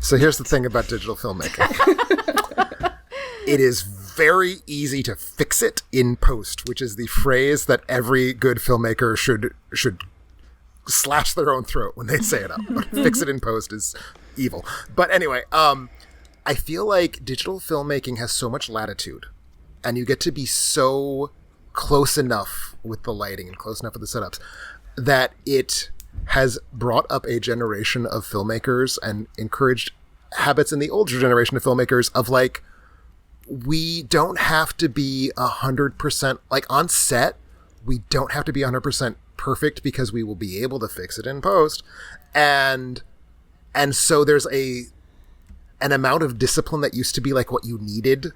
So here's the thing about digital filmmaking. It is very easy to fix it in post, which is the phrase that every good filmmaker should slash their own throat when they say it out loud. Fix it in post is evil. But anyway, I feel like digital filmmaking has so much latitude, and you get to be so close enough with the lighting and close enough with the setups that it has brought up a generation of filmmakers and encouraged habits in the older generation of filmmakers of like, we don't have to be 100%, like on set, we don't have to be 100% perfect because we will be able to fix it in post. And so there's an amount of discipline that used to be like what you needed,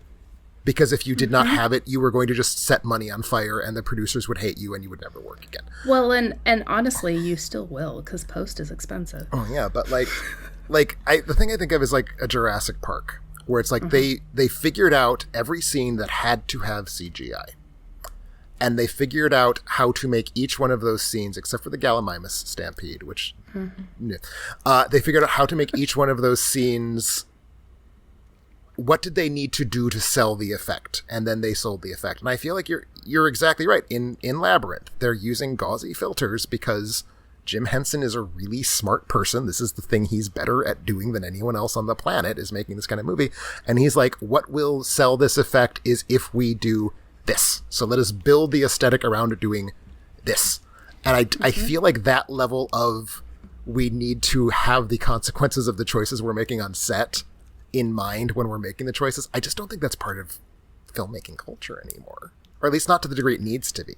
because if you did not have it, you were going to just set money on fire and the producers would hate you and you would never work again. Well, and honestly, you still will, because post is expensive. Oh yeah, but the thing I think of is like a Jurassic Park, where it's like they figured out every scene that had to have CGI. And they figured out how to make each one of those scenes, except for the Gallimimus stampede, which they figured out how to make each one of those scenes. What did they need to do to sell the effect? And then they sold the effect. And I feel like you're exactly right. In Labyrinth, they're using gauzy filters because Jim Henson is a really smart person. This is the thing he's better at doing than anyone else on the planet, is making this kind of movie. And he's like, what will sell this effect is if we do this. So let us build the aesthetic around it doing this. And I feel like that level of, we need to have the consequences of the choices we're making on set in mind when we're making the choices. I just don't think that's part of filmmaking culture anymore, or at least not to the degree it needs to be.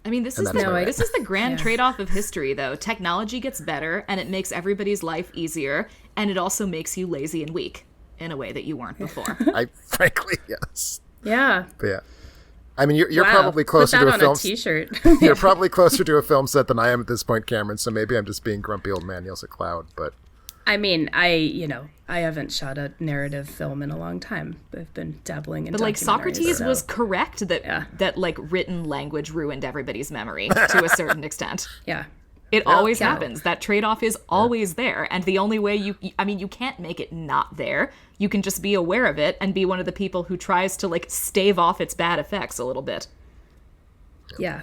I mean, this is the grand trade-off of history, though. Technology gets better, and it makes everybody's life easier, and it also makes you lazy and weak in a way that you weren't before. Frankly, yes. Yeah. But yeah. I mean, you're probably closer to a film. T-shirt. You're probably closer to a film set than I am at this point, Cameron. So maybe I'm just being grumpy old man yells at cloud. But I mean, I haven't shot a narrative film in a long time. I've been dabbling in. But like Socrates was correct that like written language ruined everybody's memory to a certain extent. Yeah. It always happens. That trade-off is always there. And the only way you can't make it not there. You can just be aware of it and be one of the people who tries to like stave off its bad effects a little bit. Yeah.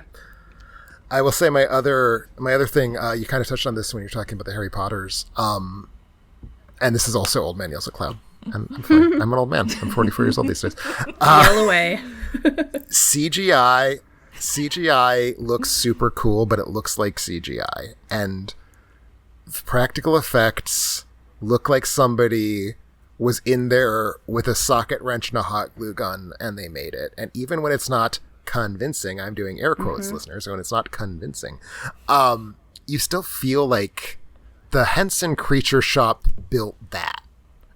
I will say my other thing, you kind of touched on this when you're talking about the Harry Potters. And this is also Old Man Yells at Cloud. I'm fine. I'm an old man. I'm 44 years old these days. Yell away. CGI looks super cool, but it looks like CGI. And practical effects look like somebody was in there with a socket wrench and a hot glue gun and they made it. And even when it's not convincing, I'm doing air quotes, listeners, when it's not convincing, you still feel like the Henson Creature Shop built that.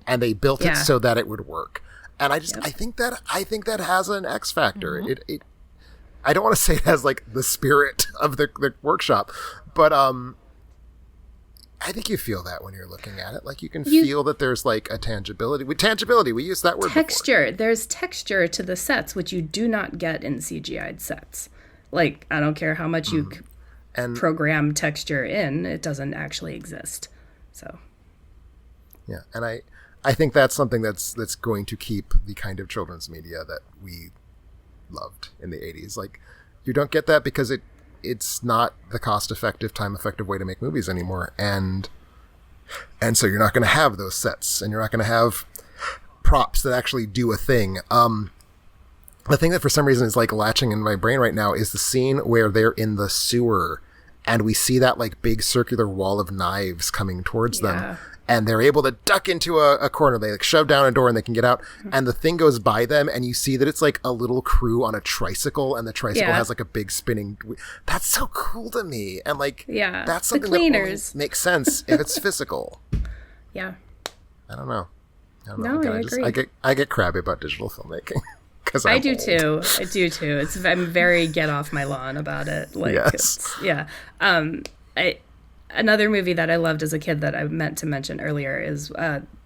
And they built it so that it would work. And I think that has an X factor. It I don't want to say it has like the spirit of the workshop, but I think you feel that when you're looking at it. Like you can feel that there's like a tangibility. We use that word texture. before. There's texture to the sets, which you do not get in CGI'd sets. Like, I don't care how much you program texture in, it doesn't actually exist. So yeah, and I think that's something that's going to keep the kind of children's media that we loved in the 80s. Like, you don't get that because it's not the cost-effective, time-effective way to make movies anymore, and so you're not going to have those sets, and you're not going to have props that actually do a thing. The thing that for some reason is like latching in my brain right now is the scene where they're in the sewer, and we see that like big circular wall of knives coming towards them. And they're able to duck into a corner. They like shove down a door and they can get out. And the thing goes by them and you see that it's like a little crew on a tricycle and the tricycle has like a big spinning. That's so cool to me. And like, that's something that only makes sense if it's physical. Yeah. I don't know. No, I agree. I get crabby about digital filmmaking. I do too. I'm very get off my lawn about it. Like, another movie that I loved as a kid that I meant to mention earlier is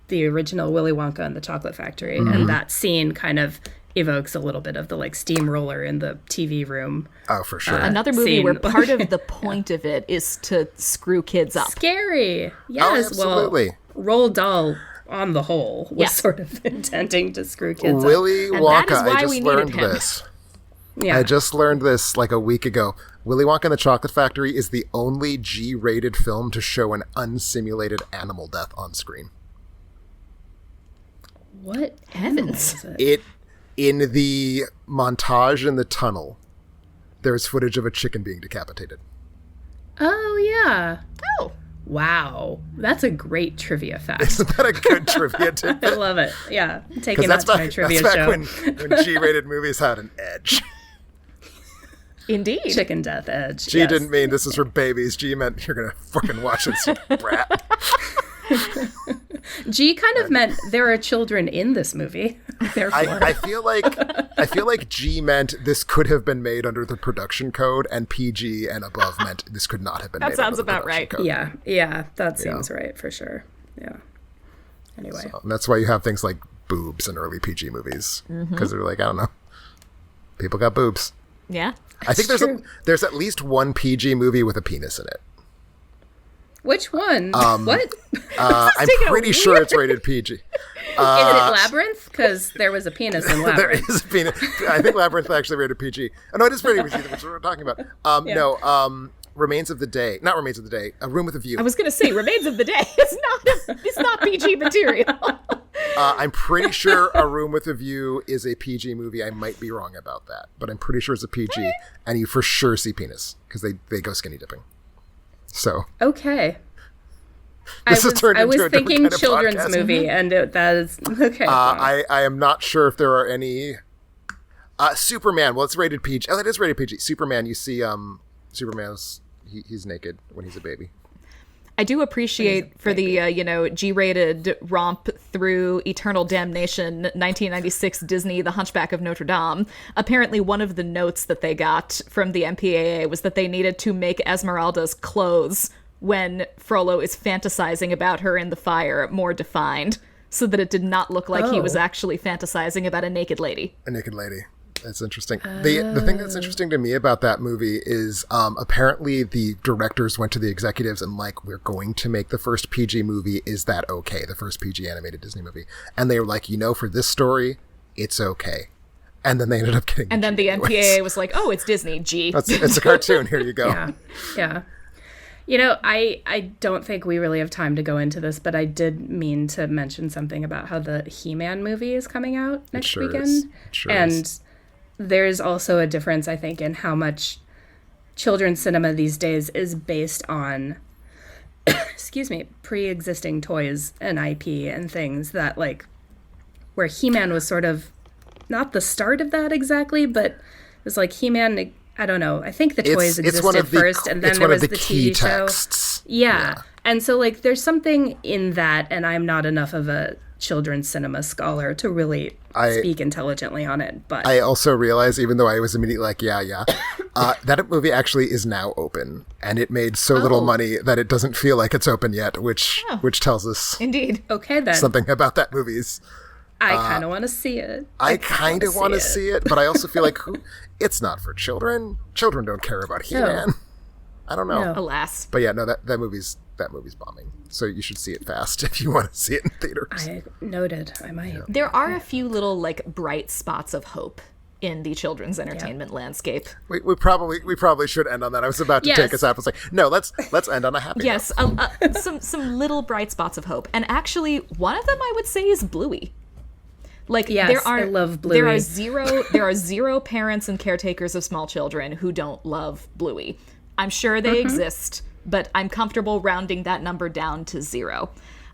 the original Willy Wonka and the Chocolate Factory. And that scene kind of evokes a little bit of the like steamroller in the TV room. Oh, for sure. Another movie where part of the point of it is to screw kids up. Scary. Yes. Oh, absolutely. Well, Roald Dahl on the whole was sort of intending to screw kids Willy up. Wonka, I just learned this. Yeah. I just learned this like a week ago. Willy Wonka and the Chocolate Factory is the only G-rated film to show an unsimulated animal death on screen. What heavens? Is it? It in the montage in the tunnel, there's footage of a chicken being decapitated. Oh, yeah. Oh. Wow. That's a great trivia fact. Isn't that a good trivia tip? I love it. Yeah. I'm taking that to my trivia that's show. back when G-rated movies had an edge. Indeed. Chicken death edge. G yes. didn't mean this is for babies. G meant you're going to fucking watch this, you brat. G kind of meant there are children in this movie. Therefore. I feel like G meant this could have been made under the production code, and PG and above meant this could not have been made sounds under the about production right. code. Yeah, that seems right for sure. Yeah. Anyway. So, and that's why you have things like boobs in early PG movies, because they're like, I don't know, people got boobs. Yeah. I think there's at least one PG movie with a penis in it. Which one? What? I'm pretty sure it's rated PG. Is it Labyrinth? Because there was a penis in There Labyrinth. is a penis. I think Labyrinth actually rated PG. Oh, no, it is rated PG, which is what we're talking about. No, Remains of the Day. Not Remains of the Day. A Room with a View. I was going to say, Remains of the Day is not PG material. I'm pretty sure A Room with a View is a PG movie. I might be wrong about that, but I'm pretty sure it's a PG, and you for sure see penis, because they go skinny dipping. So Okay. this has turned I into was a different thinking kind of children's podcast. movie, and that is okay. I am not sure if there are any. Superman. Well, it's rated PG. Oh, it is rated PG. Superman. You see, Superman's he's naked when he's a baby. I do appreciate for the, G-rated romp through Eternal Damnation, 1996 Disney, The Hunchback of Notre Dame. Apparently one of the notes that they got from the MPAA was that they needed to make Esmeralda's clothes when Frollo is fantasizing about her in the fire more defined, so that it did not look like he was actually fantasizing about a naked lady. A naked lady. That's interesting. The thing that's interesting to me about that movie is apparently the directors went to the executives and like, we're going to make the first PG movie. Is that okay? The first PG animated Disney movie. And they were like, for this story, it's okay. And then they ended up getting And then the MPAA was like, oh, it's Disney, G. It's a cartoon. Here you go. Yeah. I don't think we really have time to go into this, but I did mean to mention something about how the He-Man movie is coming out next weekend. And there's also a difference, I think, in how much children's cinema these days is based on, pre-existing toys and IP and things that, like, where He-Man was sort of not the start of that exactly, but it was like He-Man, I don't know. I think the toys existed first, and then there was the TV show. Yeah. And so, like, there's something in that, and I'm not enough of a children's cinema scholar to really speak intelligently on it. But I also realized, even though I was immediately like, that movie actually is now open, and it made so little money that it doesn't feel like it's open yet, which tells us Indeed. Okay, then. something about that movie's. I kind of want to see it. I kind of want to see it, but I also feel like it's not for children. Children don't care about He-Man. No. I don't know. No. Alas. But yeah, no, that movie's bombing. So you should see it fast if you want to see it in theaters. I noted. I might. Yeah. There are a few little, like, bright spots of hope in the children's entertainment landscape. We probably should end on that. I was about to take us out. I was like, no, let's end on a happy note. some little bright spots of hope. And actually, one of them I would say is Bluey. Like, yes, I love Bluey. There are zero parents and caretakers of small children who don't love Bluey. I'm sure they exist, but I'm comfortable rounding that number down to 0.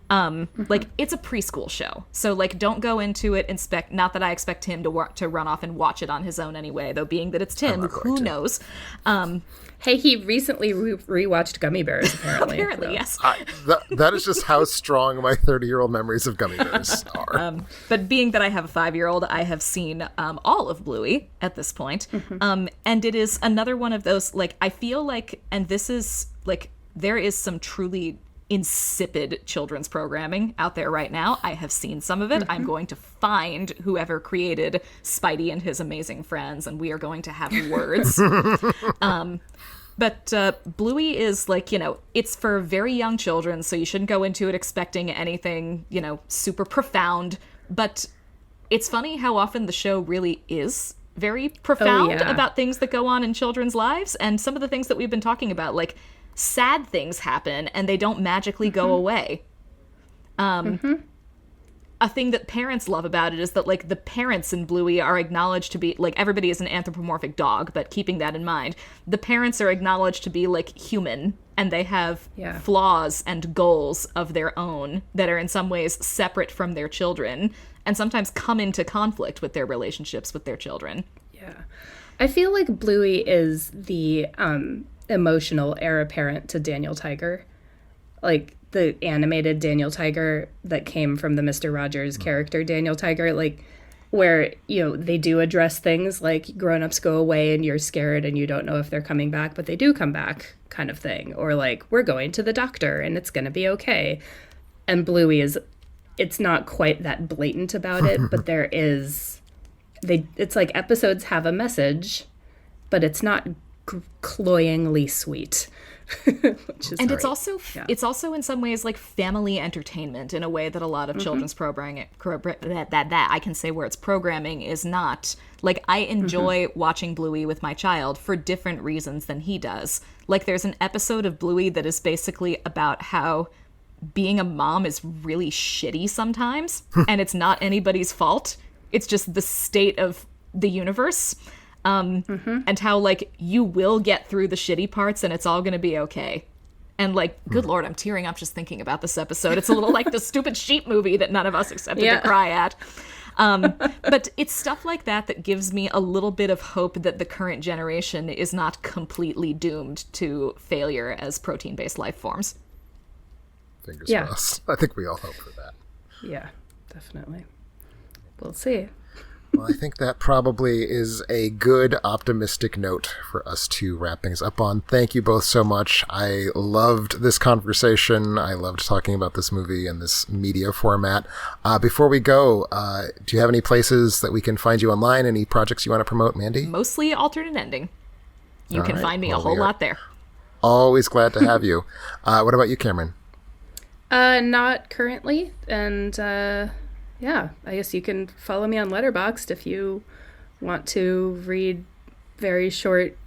Like, it's a preschool show, so, like, don't go into it not that I expect Tim to run off and watch it on his own anyway, though being that it's Tim, who knows. Hey, he recently rewatched Gummy Bears, apparently. Apparently, yes. That is just how strong my 30-year-old memories of Gummy Bears are. But being that I have a 5-year-old, I have seen all of Bluey at this point. And it is another one of those, like, I feel like, and this is, like, there is some truly insipid children's programming out there right now. I have seen some of it. I'm going to find whoever created Spidey and His Amazing Friends, and we are going to have words. But Bluey is, like, it's for very young children, so you shouldn't go into it expecting anything, super profound. But it's funny how often the show really is very profound about things that go on in children's lives, and some of the things that we've been talking about, like sad things happen and they don't magically go away. A thing that parents love about it is that, like, the parents in Bluey are acknowledged to be, like, everybody is an anthropomorphic dog, but keeping that in mind, the parents are acknowledged to be, like, human, and they have flaws and goals of their own that are in some ways separate from their children, and sometimes come into conflict with their relationships with their children. Yeah. I feel like Bluey is the emotional heir apparent to Daniel Tiger. Like, the animated Daniel Tiger that came from the Mr. Rogers character, Daniel Tiger, like, where, you know, they do address things like grown-ups go away and you're scared and you don't know if they're coming back, but they do come back, kind of thing. Or, like, we're going to the doctor and it's going to be okay. And Bluey it's not quite that blatant about it, but there is, it's like episodes have a message, but it's not cloyingly sweet. Which is and great. It's also in some ways like family entertainment in a way that a lot of children's programming that I can say where it's programming is not. Like, I enjoy watching Bluey with my child for different reasons than he does. Like, there's an episode of Bluey that is basically about how being a mom is really shitty sometimes, and it's not anybody's fault. It's just the state of the universe. And how, like, you will get through the shitty parts and it's all going to be okay. And, like, good Lord, I'm tearing up just thinking about this episode. It's a little like the stupid sheep movie that none of us accepted to cry at. But it's stuff like that that gives me a little bit of hope that the current generation is not completely doomed to failure as protein-based life forms. Fingers crossed. I think we all hope for that. Yeah, definitely. We'll see. Well, I think that probably is a good optimistic note for us to wrap things up on. Thank you both so much. I loved this conversation. I loved talking about this movie and this media format. Before we go, do you have any places that we can find you online? Any projects you want to promote, Mandy? Mostly alternate ending. You can find me a whole lot there. Always glad to have you. What about you, Cameron? Not currently. And, yeah, I guess you can follow me on Letterboxd if you want to read very short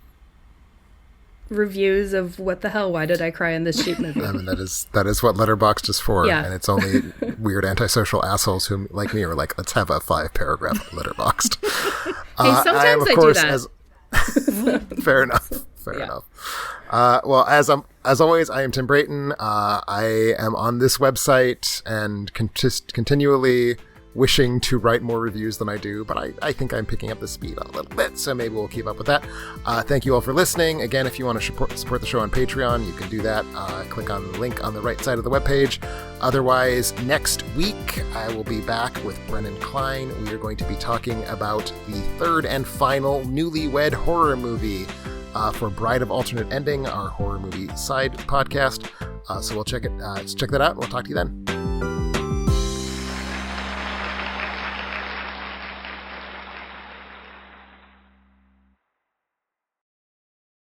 reviews of what the hell, why did I cry in this sheep movie? I mean, that is what Letterboxd is for. And it's only weird antisocial assholes who, like me, are like, let's have a 5-paragraph Letterboxd. Hey, sometimes I do that. Fair enough. Fair enough. Well, as always, I am Tim Brayton. I am on this website and continually wishing to write more reviews than I do, but I think I'm picking up the speed a little bit, so maybe we'll keep up with that. Thank you all for listening. Again, if you want to support the show on Patreon, you can do that. Click on the link on the right side of the webpage. Otherwise, next week, I will be back with Brennan Klein. We are going to be talking about the third and final newlywed horror movie for Bride of Alternate Ending, our horror movie side podcast. So we'll check that out, and we'll talk to you then.